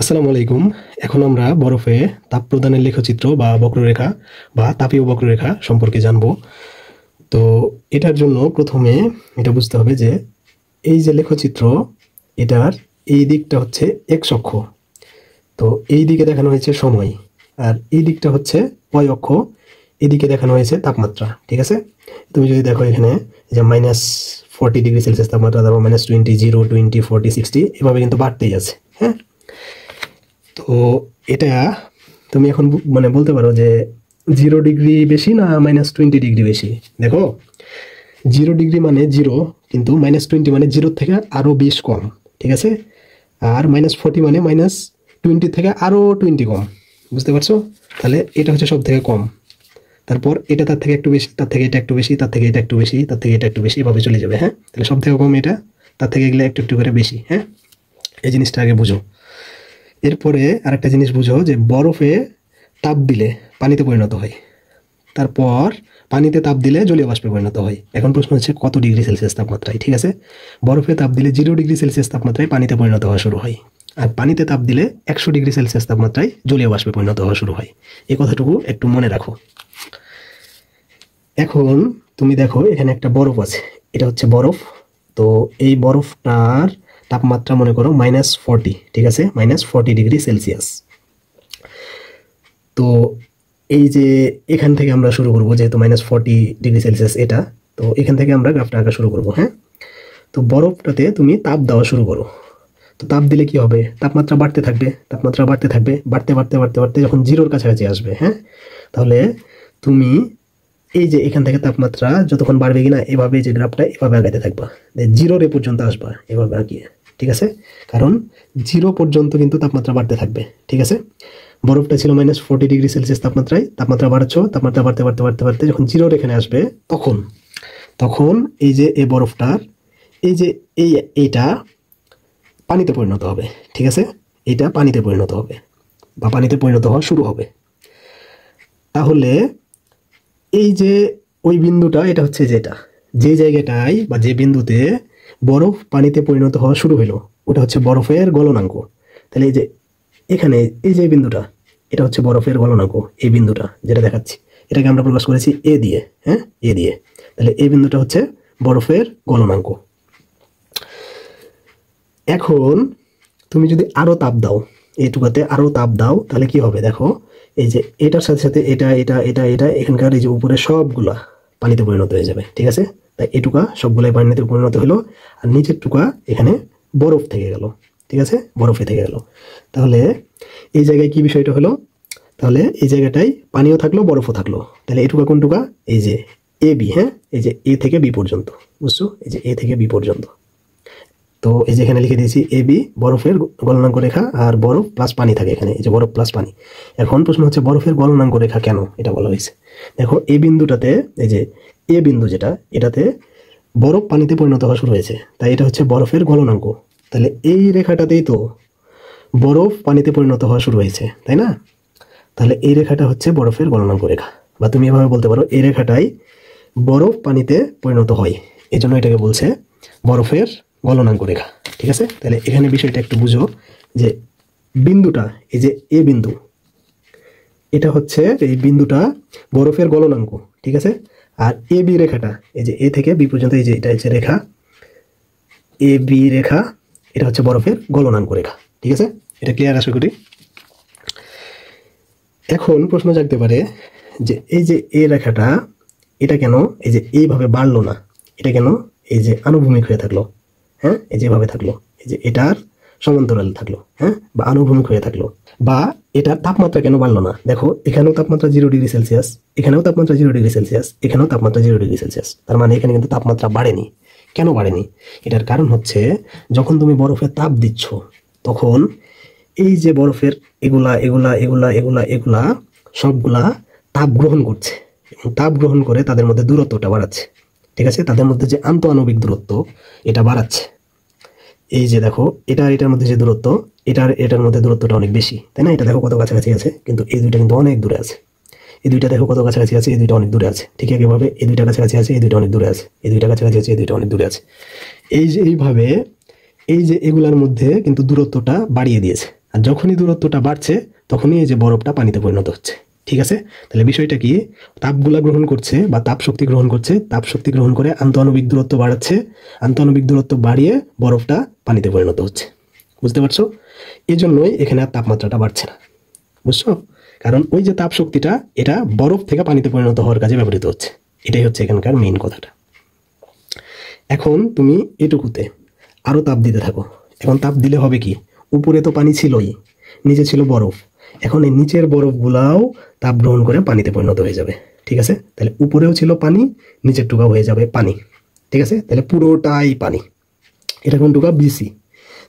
আসসালামু আলাইকুম। এখন আমরা বরফে তাপ প্রদানের লেখচিত্র বা বক্ররেখা বা তাপীয় বক্ররেখা সম্পর্কে জানব। তো এটার জন্য প্রথমে এটা বুঝতে হবে যে এই যে লেখচিত্র, এটার এই দিকটা হচ্ছে এক্স অক্ষ। তো এই দিকে দেখানো হয়েছে সময়, আর এই দিকটা হচ্ছে ওয়াই অক্ষ। এদিকে দেখানো হয়েছে তাপমাত্রা। ঠিক আছে, তুমি যদি দেখো এখানে যে -40°C তাপমাত্রা, তারপর -20, 0, 20, 40, 60 এভাবে কিন্তু বাড়তেই আছে। হ্যাঁ, তো এটা তুমি এখন বলতে পারো যে 0° বেশি না -20° বেশি। দেখো, 0° মানে 0, কিন্তু -20 মানে 0 থেকে আরো 20 কম। ঠিক আছে, আর -40 মানে -20 থেকে আরো 20 কম। বুঝতে পারছো? তাহলে এটা হচ্ছে সব থেকে কম, তারপর এটা তার থেকে একটু বেশি, তার থেকে এটা একটু বেশি, তার থেকে এটা একটু বেশি, তার থেকে এটা একটু বেশি, এভাবে চলে যাবে। হ্যাঁ, তাহলে সব থেকে কম এটা, তার থেকে এগুলো একটু একটু করে বেশি। হ্যাঁ, এই জিনিসটা আগে বুঝো। এরপরে আরেকটা জিনিস বুঝো যে বরফে তাপ দিলে পানিতে পরিণত হয়, তারপর পানিতে তাপ দিলে জলীয় বাষ্পে পরিণত হয়। এখন প্রশ্ন হচ্ছে কত ডিগ্রি সেলসিয়াস তাপমাত্রায়। ঠিক আছে, বরফে তাপ দিলে 0°C তাপমাত্রায় পানিতে পরিণত হওয়া শুরু হয়, আর পানিতে তাপ দিলে 100°C তাপমাত্রায় জলীয় বাষ্পে পরিণত হওয়া শুরু হয়। এই কথাটুকু একটু মনে রাখো। এখন তুমি দেখো এখানে একটা বরফ আছে, এটা হচ্ছে বরফ। তো এই বরফটার তাপমাত্রা মনে করো -40। ঠিক আছে, -40°C। তো এই যে এখান থেকে আমরা শুরু করবো, যেহেতু -40°C এটা, তো এখান থেকে আমরা গ্রাফটা আঁকা শুরু করবো। হ্যাঁ, তো বরফটাতে তুমি তাপ দেওয়া শুরু করো। তো তাপ দিলে কি হবে? তাপমাত্রা বাড়তে থাকবে, তাপমাত্রা বাড়তে থাকবে, বাড়তে বাড়তে বাড়তে বাড়তে যখন 0-র কাছাকাছি আসবে, হ্যাঁ, তাহলে তুমি এই যে এখান থেকে তাপমাত্রা যতক্ষণ বাড়বে কিনা, এভাবে যে গ্রাফটা এভাবে আগাতে থাকবা, 0 এ পর্যন্ত আসবা এভাবে আঁকিয়ে। ঠিক আছে, কারণ 0 পর্যন্ত কিন্তু তাপমাত্রা বাড়তে থাকবে। ঠিক আছে, বরফটা ছিল -40°C তাপমাত্রায়, তাপমাত্রা বাড়াচ্ছ, তাপমাত্রা বাড়তে বাড়তে বাড়তে বাড়তে যখন 0-র এখানে আসবে, তখন তখন এই যে এই বরফটার এই যে এইটা পানিতে পরিণত হবে। ঠিক আছে, এটা পানিতে পরিণত হবে বা পানিতে পরিণত হওয়া শুরু হবে। তাহলে এই যে ওই বিন্দুটা, এটা হচ্ছে যেটা, যে জায়গাটায় বা যে বিন্দুতে বরফ পানিতে পরিণত হওয়া শুরু হলো, ওটা হচ্ছে বরফের গলনাঙ্ক। তাহলে এই যে এখানে এই যে বিন্দুটা, এটা হচ্ছে বরফের গলনাঙ্ক। এই বিন্দুটা যেটা দেখাচ্ছি, এটাকে আমরা প্রকাশ করেছি এ দিয়ে। হ্যাঁ, এ দিয়ে। তাহলে এই বিন্দুটা হচ্ছে বরফের গলনাঙ্ক। এখন তুমি যদি আরো তাপ দাও, এইটুকাতে আরো তাপ দাও, তাহলে কি হবে? দেখো, এই যে এটার সাথে সাথে এটা এটা এটা এটা এখানকার এই যে উপরে সবগুলা পানিতে পরিণত হয়ে যাবে। ঠিক আছে, তাই এটুকা সবগুলাই পানিতে পরিণত হলো, আর নিচের টুকা এখানে বরফ থেকে গেল। ঠিক আছে, বরফে থেকে গেল। তাহলে এই জায়গায় কি বিষয়টা হলো? তাহলে এই জায়গাটায় পানিও থাকলো, বরফও থাকলো। তাহলে এটুকা কোন টুকা? এই যে এ বি। হ্যাঁ, এই যে এ থেকে বি পর্যন্ত। বুঝছো? এই যে এ থেকে বি পর্যন্ত। তো এই যে এখানে লিখে দিয়েছি এ বি, বরফের গলনাঙ্ক রেখা, আর বরফ প্লাস পানি থাকে এখানে, এই যে বরফ প্লাস পানি। এখন প্রশ্ন হচ্ছে বরফের গলনাঙ্ক রেখা কেন এটা বলা হয়েছে। দেখো, এই বিন্দুটাতে, এই যে এ বিন্দু যেটা, এটাতে বরফ পানিতে পরিণত হওয়া শুরু হয়েছে, তাই এটা হচ্ছে বরফের গলনাঙ্ক। তাহলে এই রেখাটাতেই তো বরফ পানিতে পরিণত হওয়া শুরু হয়েছে, তাই না? তাহলে এই রেখাটা হচ্ছে বরফের গলনাঙ্ক রেখা, বা তুমি এভাবে বলতে পারো এই রেখাটাই বরফ পানিতে পরিণত হয়, এই জন্য এটাকে বলছে বরফের গলনাঙ্ক রেখা। ঠিক আছে, তাহলে এখানে বিষয়টা একটু বুঝো যে বিন্দুটা, এই যে এ বিন্দু, এটা হচ্ছে এই বিন্দুটা বরফের গলনাঙ্ক। ঠিক আছে, আর এ বি রেখাটা, এই যে এ থেকে বি পর্যন্ত, এই যে এটা হচ্ছে রেখা এ বি রেখা, এটা হচ্ছে বরফের গলনাঙ্ক রেখা। ঠিক আছে, এটা ক্লিয়ার আশা করি। এখন প্রশ্ন জাগতে পারে যে এই যে এ রেখাটা, এটা কেন এই যে এইভাবে বাড়লো না, এটা কেন এই যে আনুভূমিক হয়ে থাকলো? হ্যাঁ, এই যেভাবে থাকলো, এই যে এটার সমান্তরাল থাকলো, হ্যাঁ, বা আনুভূমিক হয়ে থাকলো। বা এটার তাপমাত্রা কেন বাড়লো না? দেখো, এখানেও তাপমাত্রা 0°C, এখানেও তাপমাত্রা 0°C, এখানেও তাপমাত্রা 0°C। তার মানে এখানে কিন্তু তাপমাত্রা বাড়েনি। কেন বাড়েনি? এটার কারণ হচ্ছে যখন তুমি বরফে তাপ দিচ্ছ, তখন এই যে বরফের এগুলা এগুলা এগুলা এগুলা এগুলা সবগুলা তাপ গ্রহণ করছে, এবং তাপ গ্রহণ করে তাদের মধ্যে দূরত্বটা বাড়াচ্ছে। ঠিক আছে, তাদের মধ্যে যে আন্তঃআণবিক দূরত্ব, এটা বাড়াচ্ছে। এই যে দেখো, এটার মধ্যে যে দূরত্ব, এটার মধ্যে দূরত্বটা অনেক বেশি, তাই না? এটা দেখো কত কাছাকাছি আছে, কিন্তু এই দুইটা কিন্তু অনেক দূরে আছে। এই দুইটা দেখো কত কাছাকাছি আছে, এই দুইটা অনেক দূরে আছে। ঠিক একইভাবে এই দুইটা কাছাকাছি আছে, এই দুইটা অনেক দূরে আছে, এই দুইটা কাছাকাছি আছে, এই দুইটা অনেক দূরে আছে। এই যে এইভাবে এই যে এগুলার মধ্যে কিন্তু দূরত্বটা বাড়িয়ে দিয়েছে। আর যখনই দূরত্বটা বাড়ছে তখনই এই যে বরফটা পানিতে পরিণত হচ্ছে। ঠিক আছে, তাহলে বিষয়টা কি, তাপগুলা গ্রহণ করছে বা তাপ শক্তি গ্রহণ করছে, তাপ শক্তি গ্রহণ করে আন্তঃআণবিক দূরত্ব বাড়াচ্ছে, আন্তঃআণবিক দূরত্ব বাড়িয়ে বরফটা পানিতে পরিণত হচ্ছে। বুঝতে পারছো? এই জন্যই এখানে আর তাপমাত্রাটা বাড়ছে না। বুঝছো? কারণ ওই যে তাপ শক্তিটা এটা বরফ থেকে পানিতে পরিণত হওয়ার কাজে ব্যবহৃত হচ্ছে। এটাই হচ্ছে এখানকার মেইন কথাটা। এখন তুমি এটুকুতে আরো তাপ দিতে থাকো। এখন তাপ দিলে হবে কি, উপরে তো পানি ছিলই, নিচে ছিল বরফ, এখন এই নিচের বরফগুলাও তাপ গ্রহণ করে পানিতে পরিণত হয়ে যাবে। ঠিক আছে, তাহলে উপরেও ছিল পানি, নিচের টুকা হয়ে যাবে পানি। ঠিক আছে, তাহলে পুরোটাই পানি। এটা কোন টুকা, বিসি।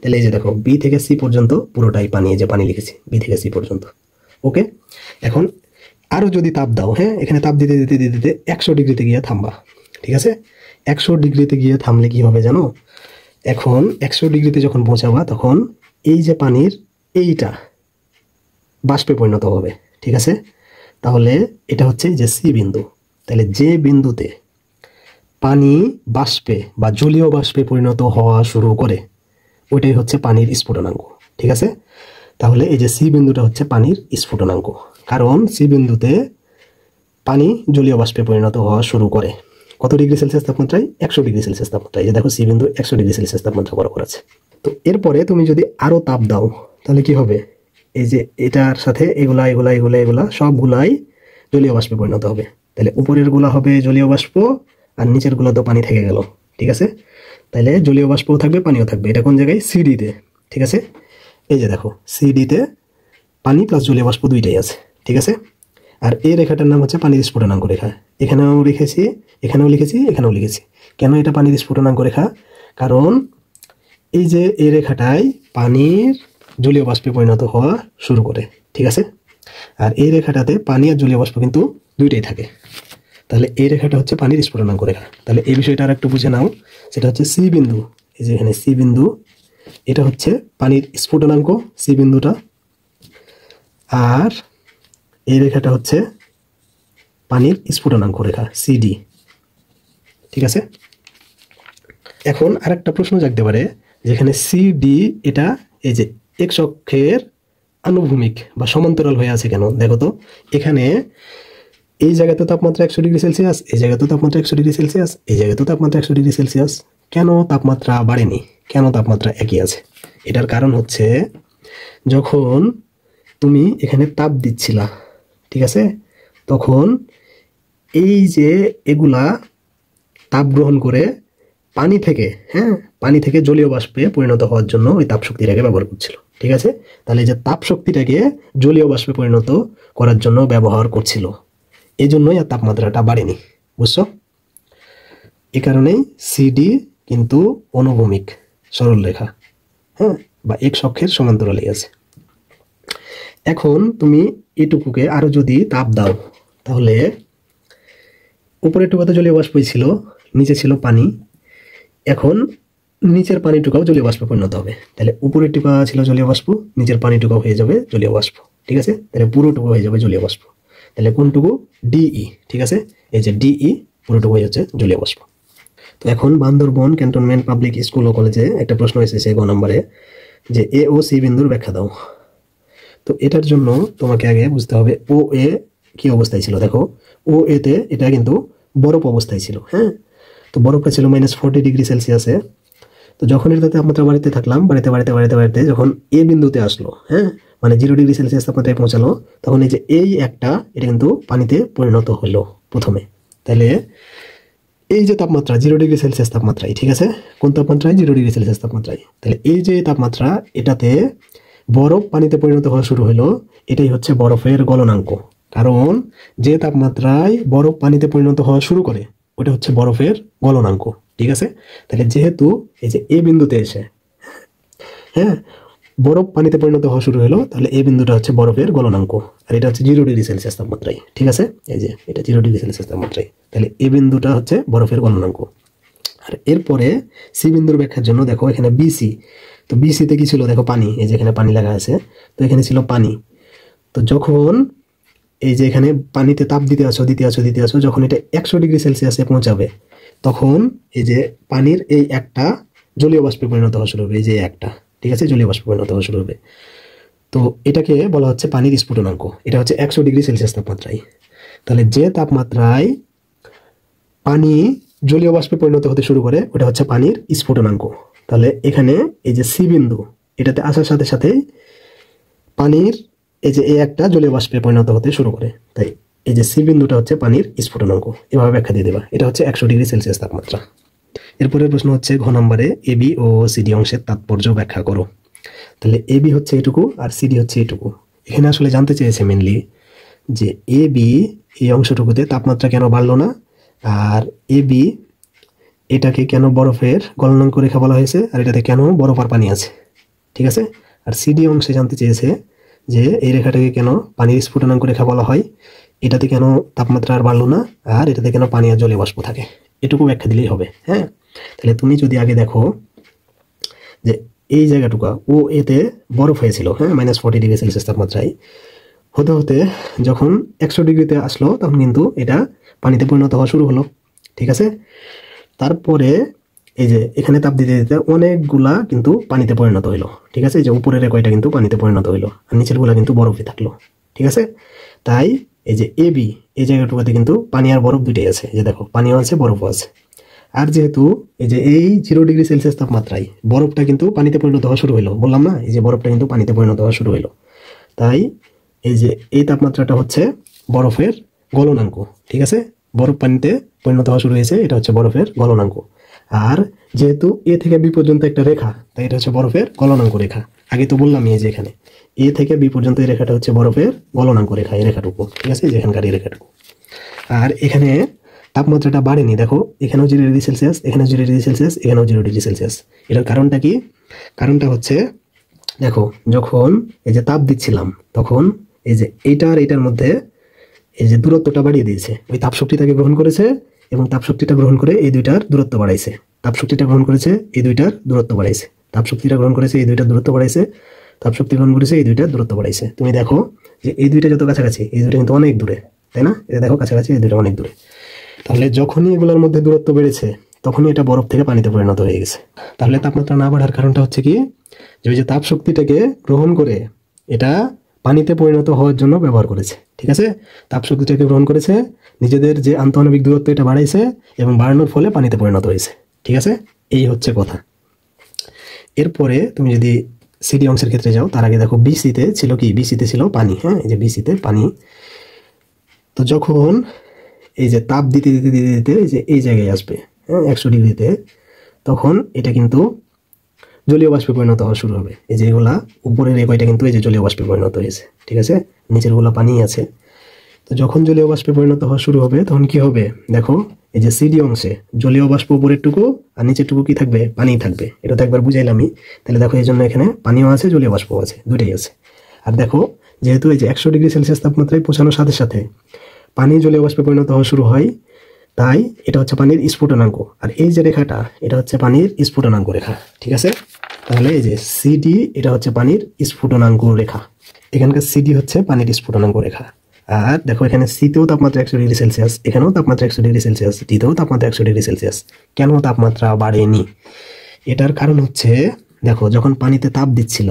তাহলে এই যে দেখো, বি থেকে সি পর্যন্ত পুরোটাই পানি, এই যে পানি লিখেছি বি থেকে সি পর্যন্ত। ওকে, এখন আরো যদি তাপ দাও, হ্যাঁ, এখানে তাপ দিতে দিতে দিতে দিতে 100 ডিগ্রিতে গিয়ে থামবা। ঠিক আছে, 100 ডিগ্রিতে গিয়ে থামলে কি হবে জানো? এখন 100 ডিগ্রিতে যখন পৌঁছাবা তখন এই যে পানির এইটা বাষ্পে পরিণত হবে। ঠিক আছে, তাহলে এটা হচ্ছে যে সি বিন্দু। তাহলে যে বিন্দুতে পানি বাষ্পে বা জলীয় বাষ্পে পরিণত হওয়া শুরু করে ওইটাই হচ্ছে পানির স্ফুটনাঙ্ক। ঠিক আছে, তাহলে এই যে সি বিন্দুটা হচ্ছে পানির স্ফুটনাঙ্ক, কারণ সি বিন্দুতে পানি জলীয় বাষ্পে পরিণত হওয়া শুরু করে কত ডিগ্রি সেলসিয়াস তাপমাত্রায়, 100 ডিগ্রি সেলসিয়াস তাপমাত্রায়। এই যে দেখো, সি বিন্দু 100 ডিগ্রি সেলসিয়াস তাপমাত্রা বরাবর আছে। তো এরপরে তুমি যদি আরো তাপ দাও তাহলে কি হবে, এই যে এটার সাথে এগুলা এগুলা এগুলা এগুলা সবগুলাই জলীয় বাষ্পে পরিণত হবে। তাহলে উপরের গুলা হবে জলীয় বাষ্প আর নিচের গুলা তো পানি থেকে গেল। ঠিক আছে, তাহলে জলীয় বাষ্পও থাকবে পানিও থাকবে। এটা কোন জায়গায়, সিডিতে। ঠিক আছে, এই যে দেখো, সিডিতে পানি প্লাস জলীয় বাষ্প দুইটাই আছে। ঠিক আছে, আর এই রেখাটার নাম হচ্ছে পানির স্ফুটনাঙ্ক রেখা। এখানেও লিখেছি, এখানেও লিখেছি, এখানেও লিখেছি। কেন এটা পানির স্ফুটনাঙ্ক রেখা? কারণ এই যে এই রেখাটায় পানির জলীয় বাষ্পে পরিণত হওয়া শুরু করে। ঠিক আছে, আর এই রেখাটাতে পানি আর জলীয় বাষ্প কিন্তু দুইটাই থাকে। তাহলে এই রেখাটা হচ্ছে পানির স্ফুটনাঙ্ক রেখা। তাহলে এই বিষয়টা আর একটু বুঝে নাও, সেটা হচ্ছে সি বিন্দু। এই যে এখানে সি বিন্দু, এটা হচ্ছে পানির স্ফুটনাঙ্ক সি বিন্দুটা, আর এই রেখাটা হচ্ছে পানির স্ফুটনাঙ্ক রেখা সিডি। ঠিক আছে, এখন আরেকটা প্রশ্ন জাগতে পারে, যেখানে সিডি এটা এই যে এক্স অক্ষের আনুভূমিক বা সমান্তরাল হয়ে আছে কেন? দেখো তো, এখানে এই জায়গাতে তাপমাত্রা 100 ডিগ্রি সেলসিয়াস, এই জায়গাতে তাপমাত্রা 100 ডিগ্রি সেলসিয়াস, এই জায়গাতে তাপমাত্রা 100 ডিগ্রি সেলসিয়াস। কেন তাপমাত্রা বাড়েনি? কেন তাপমাত্রা একই আছে? এটার কারণ হচ্ছে, যখন তুমি এখানে তাপ দিচ্ছিলা, ঠিক আছে, তখন এই যে এগুলা তাপ গ্রহণ করে পানি থেকে, হ্যাঁ, পানি থেকে জলীয় বাষ্পে পরিণত হওয়ার জন্য ওই তাপ শক্তিটাকে ব্যবহার করছিল। ঠিক আছে, তাহলে এই যে তাপ শক্তিটাকে জলীয় বাষ্পে পরিণত করার জন্য ব্যবহার করছিল, এই জন্যই আর তাপমাত্রাটা বাড়েনি। বুঝছো? এই কারণেই সিডি কিন্তু অনুভূমিক সরল রেখা, হ্যাঁ, বা এক্স অক্ষের সমান্তরালে আছে। এখন তুমি এটুকুকে আরো যদি তাপ দাও, তাহলে উপরের টুকাতে জলীয় বাষ্পই ছিল, নিচে ছিল পানি। এখন নিচের পানিটুকাও জলীয় বাষ্পে পরিণত হবে। তাহলে উপরের টুকা ছিল জলীয় বাষ্প, নিচের পানিটুকাও হয়ে যাবে জলীয় বাষ্প। ঠিক আছে, তাহলে পুরোটুকু হয়ে যাবে জলীয় বাষ্প। তাহলে কোনটুকু, ডিই। ঠিক আছে, এই যে ডিই পুরোটুকু হয়ে যাচ্ছে জলীয় বাষ্প। তো এখন বান্দরবন ক্যান্টনমেন্ট পাবলিক স্কুল ও কলেজে একটা প্রশ্ন এসেছে গ নম্বরে, যে এ ও সি বিন্দুর ব্যাখ্যা দাও। তো এটার জন্য তোমাকে আগে বুঝতে হবে ও এ কি অবস্থায় ছিল। দেখো, ও এতে এটা কিন্তু বরফ অবস্থায় ছিল, হ্যাঁ, তো বরফটা ছিল -40 ডিগ্রি সেলসিয়াসে। তো যখন এটাতে তাপমাত্রা বাড়িতে থাকলাম, বাড়িতে বাড়িতে বাড়িতে বাড়িতে যখন এ বিন্দুতে আসলো, হ্যাঁ, মানে 0 ডিগ্রি সেলসিয়াস তাপমাত্রায় পৌঁছালো, তখন এই যে এই একটা এটা কিন্তু পানিতে পরিণত হলো প্রথমে। তাহলে এই যে তাপমাত্রা 0 ডিগ্রি সেলসিয়াস তাপমাত্রায়, ঠিক আছে, কোন তাপমাত্রায়, 0 ডিগ্রি সেলসিয়াস তাপমাত্রায়। তাহলে এই যে তাপমাত্রা, এটাতে বরফ পানিতে পরিণত হওয়া শুরু হলো, এটাই হচ্ছে বরফের গলনাঙ্ক। কারণ যে তাপমাত্রায় বরফ পানিতে পরিণত হওয়া শুরু করে ওটা হচ্ছে বরফের গলনাঙ্ক। ঠিক আছে, তাহলে যেহেতু এই যে এ বিন্দুতে এসে, হ্যাঁ, বরফ পানিতে পরিণত হওয়া শুরু হলো, তাহলে এই বিন্দুটা হচ্ছে বরফের গলনাঙ্ক, আর এটা হচ্ছে 0 ডিগ্রি সেলসিয়াস তাপমাত্রায়। ঠিক আছে, এই যে এটা 0 ডিগ্রি সেলসিয়াস তাপমাত্রায়, তাহলে এই বিন্দুটা হচ্ছে বরফের গলনাঙ্ক। আর এরপরে সি বিন্দুর ব্যাখ্যার জন্য দেখো এখানে বিসি। তো বিসিতে কি ছিল, দেখো পানি, এই যে এখানে পানি লেখা আছে, তো এখানে ছিল পানি। তো যখন এই যে এখানে পানিতে তাপ দিতে আসো, যখন এটা 100 ডিগ্রি সেলসিয়াসে পৌঁছাবে, তখন এই যে পানির এই একটা জলীয় বাষ্পে পরিণত হওয়া শুরু হবে, এই যে একটা, ঠিক আছে, জলীয় বাষ্পে পরিণত হওয়া শুরু হবে। তো এটাকে বলা হচ্ছে পানির স্ফুটনাঙ্ক। এটা হচ্ছে 100°C তাপমাত্রায়। তাহলে যে তাপমাত্রায় পানি জলীয় বাষ্পে পরিণত হতে শুরু করে ওটা হচ্ছে পানির স্ফুটনাঙ্ক। তাহলে এখানে এই যে সি বিন্দু এটাতে আসার সাথে সাথে পানির এই যে একটা জলীয় বাষ্পে পরিণত হতে শুরু করে, তাই এই যে সি বিন্দুটা হচ্ছে পানির স্ফুটনাঙ্ক। এভাবে ব্যাখ্যা দিয়ে দেবা। এটা হচ্ছে 100°C তাপমাত্রা। এরপরের প্রশ্ন হচ্ছে ঘ নম্বরে এবি ও সিডি অংশের তাৎপর্য ব্যাখ্যা করো। তাহলে এবি হচ্ছে এটুকু আর সিডি হচ্ছে এটুকু। এখানে আসলে জানতে চেয়েছে মেনলি যে এবি এই অংশটুকুতে তাপমাত্রা কেন বাড়লো না, আর এবি এটাকে কেন বরফের গলনাঙ্ক রেখা বলা হয়েছে, আর এটাতে কেন বরফ আর পানি আছে। ঠিক আছে। আর সিডি অংশে জানতে চেয়েছে যে এই রেখাটাকে কেন পানির স্ফুটনাঙ্ক রেখা বলা হয়, এটাতে কেন তাপমাত্রা আর বাড়লো না, আর এটাতে কেন পানি আর জলীয় বাষ্প থাকে। এটুকু ব্যাখ্যা দিলেই হবে। হ্যাঁ, তাহলে তুমি যদি আগে দেখো যে এই জায়গাটুকু ও এতে বরফ হয়েছিল, হ্যাঁ, -40°C তাপমাত্রায় হতে হতে যখন 100°তে আসলো তখন কিন্তু এটা পানিতে পরিণত হওয়া শুরু হলো। ঠিক আছে। তারপরে এই যে এখানে তাপ দিতে দিতে অনেকগুলা কিন্তু পানিতে পরিণত হইলো। ঠিক আছে। যে উপরের কয়টা কিন্তু পানিতে পরিণত হইলো আর নিচের গুলা কিন্তু বরফে থাকলো। ঠিক আছে। তাই এই যে এবি এই জায়গাটুকুতে কিন্তু পানি আর বরফ দুইটাই আছে। যে দেখো পানিও আছে বরফও আছে। আর যেহেতু এই যে এই 0°C তাপমাত্রায় বরফটা কিন্তু পানিতে পরিণত হওয়া শুরু হইলো, বললাম না এই যে বরফটা কিন্তু পানিতে পরিণত হওয়া শুরু হইলো, তাই এই যে এই তাপমাত্রাটা হচ্ছে বরফের গলনাঙ্ক। ঠিক আছে। বরফ পানিতে পরিণত হওয়া শুরু হয়েছে, এটা হচ্ছে বরফের গলনাঙ্ক। আর যেহেতু এ থেকে বি পর্যন্ত একটা রেখা, তাই এটা হচ্ছে বরফের গলনাঙ্ক রেখা। আগে তো বললাম এই যে এখানে এ থেকে বি পর্যন্ত এই রেখাটা হচ্ছে বরফের গলনাঙ্ক রেখা, এই রেখাটুকু। ঠিক আছে। যেখানকার এই রেখাটুকু। আর এখানে তাপমাত্রাটা বাড়েনি, দেখো এখানেও 0°C, এখানেও 0°C, এখানেও 0°C। এটার কারণটা কি? কারণটা হচ্ছে দেখো যখন এই যে তাপ দিচ্ছিলাম তখন এই যে এইটা আর এইটার মধ্যে এই যে দূরত্বটা বাড়িয়ে দিয়েছে, ওই তাপ শক্তিটাকে গ্রহণ করেছে এবং তাপ শক্তিটা গ্রহণ করে এই দুইটার দূরত্ব বাড়াইছে। তাপ শক্তিটা গ্রহণ করেছে এই দুইটার দূরত্ব বাড়াইছে, তাপ শক্তিটা গ্রহণ করেছে এই দুইটার দূরত্ব বাড়াইছে, তাপ শক্তি গ্রহণ করেছে এই দুইটার দূরত্ব বাড়াইছে। তুমি দেখো যে এই দুইটা যত কাছাকাছি এই দুইটা কিন্তু অনেক দূরে, তাই না? এটা দেখো কাছাকাছি, এই দুইটা অনেক দূরে। তাহলে যখনই এগুলোর মধ্যে দূরত্ব বেড়েছে তখনই এটা বরফ থেকে পানিতে পরিণত হয়ে গেছে। তাহলে তাপমাত্রা না বাড়ার কারণটা হচ্ছে কি, যে ওই যে তাপ শক্তিটাকে গ্রহণ করে এটা পানিতে পরিণত হওয়ার জন্য ব্যবহার করেছে। ঠিক আছে। তাপ শক্তিটাকে গ্রহণ করেছে, নিজেদের যে আন্তঃআণবিক দূরত্ব এটা বাড়াইছে এবং বাড়ানোর ফলে পানিতে পরিণত হয়েছে। ঠিক আছে। এই হচ্ছে কথা। এরপরে তুমি যদি সিডি অংশের ক্ষেত্রে যাও, তার আগে দেখো বিসিতে ছিল কি, বিসিতে ছিল পানি। হ্যাঁ, এই যে বিসিতে পানি। তো যখন এই যে তাপ দিতে দিতে দিতে দিতে এই যে এই জায়গায় আসবে, হ্যাঁ, 100°তে, তখন এটা কিন্তু জলীয় বাষ্পে পরিণত হওয়া শুরু হবে। এই যে এগুলা উপরের এই কয়টা কিন্তু এই যে জলীয় বাষ্পে পরিণত হয়েছে। ঠিক আছে। নিচের গুলা পানি আছে। তো যখন জলীয় বাষ্পে পরিণত হওয়া শুরু হবে তখন কি হবে, দেখো এই যে সিডি অংশে জলীয় বাষ্প উপরের টুকু আর নিচের টুকু কি থাকবে, পানি থাকবে। এটা তো একবার বুঝাইলামই। তাহলে দেখো এই জন্য এখানে পানিও আছে জলীয় বাষ্পও আছে, দুইটাই আছে। আর দেখো যেহেতু এই যে 100°C তাপমাত্রায় পৌঁছানোর সাথে সাথে পানি জলীয় বাষ্পে পরিণত হওয়া শুরু হয়, তাই এটা হচ্ছে পানির স্ফুটনাঙ্ক। আর এই যে রেখাটা এটা হচ্ছে পানির স্ফুটনাঙ্ক রেখা। ঠিক আছে। তাহলে এই যে সিডি এটা হচ্ছে পানির স্ফুটনাঙ্ক রেখা। এখানকার সিডি হচ্ছে পানির স্ফুটনাঙ্ক রেখা। আর দেখো এখানে সিতেও তাপমাত্রা 100°C, এখানেও তাপমাত্রা 100°C, ডিতেও তাপমাত্রা 100°C। কেন তাপমাত্রা বাড়েনি? এটার কারণ হচ্ছে দেখো যখন পানিতে তাপ দিচ্ছিল,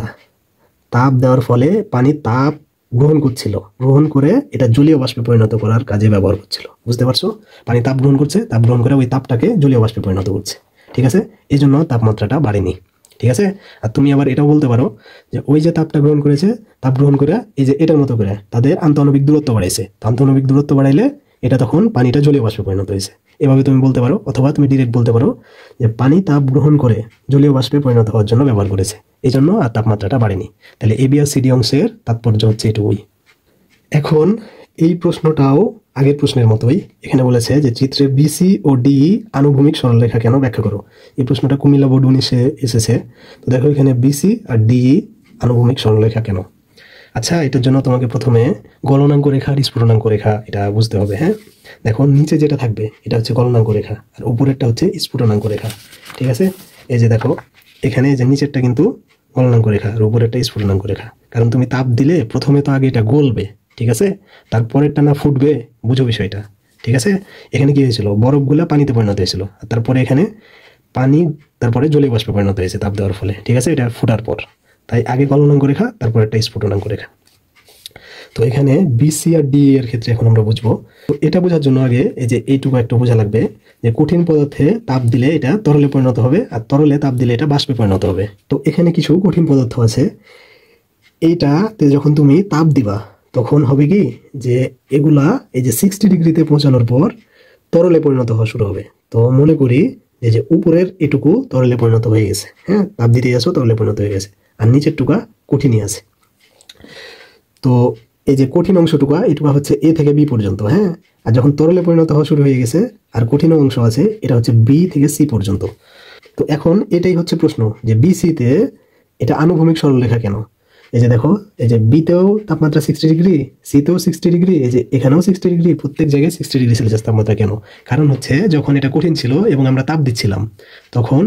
তাপ দেওয়ার ফলে পানি তাপ গ্রহণ করছিল, গ্রহণ করে এটা জলীয় বাষ্পে পরিণত করার কাজে ব্যবহার করছিল। বুঝতে পারছো? পানি তাপ গ্রহণ করছে, তাপ গ্রহণ করে ওই তাপটাকে জলীয় বাষ্পে পরিণত করছে। ঠিক আছে। এই জন্য তাপমাত্রাটা বাড়েনি। ঠিক আছে। আর তুমি আবার এটাও বলতে পারো যে ওই যে তাপটা গ্রহণ করেছে, তাপ গ্রহণ করে এই যে এটার মতো করে তাদের আন্তঃআণবিক দূরত্ব বাড়াইছে। আন্তঃআণবিক দূরত্ব বাড়াইলে এটা তখন পানিটা জলীয় বাষ্পে পরিণত হয়েছে। এভাবে তুমি বলতে পারো, অথবা তুমি ডিরেক্ট বলতে পারো যে পানি তাপ গ্রহণ করে জলীয় বাষ্পে পরিণত হওয়ার জন্য ব্যবহার করেছে, এই জন্য আর তাপমাত্রাটা বাড়েনি। তাহলে এবি আর সিডি অংশের তাৎপর্য হচ্ছে এটুকুই। এখন এই প্রশ্নটাও আগের প্রশ্নের মতোই। এখানে বলেছে যে চিত্রে বিসি ও ডি আনুভূমিক সরলরেখা কেন ব্যাখ্যা করো। এই প্রশ্নটা কুমিল্লা বোর্ড 19-এ এসেছে। তো দেখো এখানে বিসি আর ডি আনুভূমিক সরলরেখা কেন। আচ্ছা, এটার জন্য তোমাকে প্রথমে গলনাঙ্ক রেখা আর স্ফুটনাঙ্ক রেখা এটা বুঝতে হবে। হ্যাঁ, দেখো নিচে যেটা থাকবে এটা হচ্ছে গলনাঙ্ক রেখা আর উপরেরটা হচ্ছে স্ফুটনাঙ্ক রেখা। ঠিক আছে। এই যে দেখো এখানে যে নিচেরটা কিন্তু গলনাঙ্ক রেখা আর উপরেরটা স্ফুটনাঙ্ক রেখা। কারণ তুমি তাপ দিলে প্রথমে তো আগে এটা গলবে, ঠিক আছে, তারপরেরটা না ফুটবে। বুঝো বিষয়টা। ঠিক আছে। এখানে কি হয়েছিল, বরফগুলা পানিতে পরিণত হয়েছিল, আর তারপরে এখানে পানি তারপরে জলীয় বাষ্পে পরিণত হয়েছে তাপ দেওয়ার ফলে। ঠিক আছে। এটা ফুটার পর। তাই আগে গলনাঙ্ক রেখা, তারপর একটা স্ফুটনাঙ্ক রেখা। তো এখানে বিসি আর ডি এর ক্ষেত্রে এখন আমরা বুঝবো। তো এটা বোঝার জন্য আগে এই যে এইটুকু একটু বোঝা লাগবে যে কঠিন পদার্থে তাপ দিলে এটা তরলে পরিণত হবে, আর তরলে তাপ দিলে এটা বাষ্পে পরিণত হবে। তো এখানে কিছু কঠিন পদার্থ আছে, এইটাতে যখন তুমি তাপ দিবা তখন হবে কি যে এগুলা এই যে 60 ডিগ্রিতে পৌঁছানোর পর তরলে পরিণত হওয়া শুরু হবে। তো মনে করি যে উপরের এটুকু তরলে পরিণত হয়ে গেছে, হ্যাঁ, তাপ দিতে যাচ্ছ তরলে পরিণত হয়ে গেছে, আর নিচের টুকা কঠিনই আছে। তো এই যে কঠিন অংশটুকা এটুকা হচ্ছে এ থেকে বি পর্যন্ত, হ্যাঁ, আর যখন তরলে পরিণত হওয়া শুরু হয়ে গেছে আর কঠিন অংশ আছে এটা হচ্ছে বি থেকে সি পর্যন্ত। তো এখন এটাই হচ্ছে প্রশ্ন যে বিসিতে এটা আনুভূমিক সরলরেখা কেন? এই যে দেখো, এই যে বিতেও তাপমাত্রা 60 ডিগ্রি, সিতেও 60 ডিগ্রি, এই যে এখানেও 60 ডিগ্রি, প্রত্যেক জায়গায় 60 ডিগ্রি সেলসিয়াস তাপমাত্রা কেন? কারণ হচ্ছে যখন এটা কঠিন ছিল এবং আমরা তাপ দিচ্ছিলাম তখন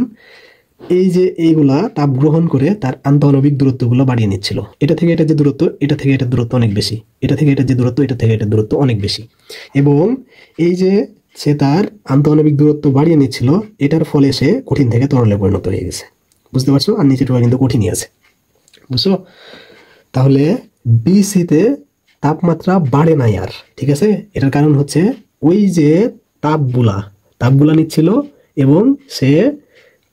এই যে এইগুলা তাপ গ্রহণ করে তার আন্তঃআণবিক দূরত্বগুলো বাড়িয়ে নিচ্ছিল। এটা থেকে এটা যে দূরত্ব, এটা থেকে এটার দূরত্ব অনেক বেশি, এটা থেকে এটা যে দূরত্ব, এটা থেকে এটার দূরত্ব অনেক বেশি, এবং এই যে সে তার আন্তঃআণবিক দূরত্ব বাড়িয়ে নিচ্ছিল, এটার ফলে সে কঠিন থেকে তরলে পরিণত হয়ে গেছে। বুঝতে পারছো? আর নিচেটুকু কিন্তু কঠিনই আছে, বুঝছো? তাহলে বিসিতে তাপমাত্রা বাড়ে নাই আর, ঠিক আছে? এটার কারণ হচ্ছে ওই যে তাপগুলা নিচ্ছিল এবং সে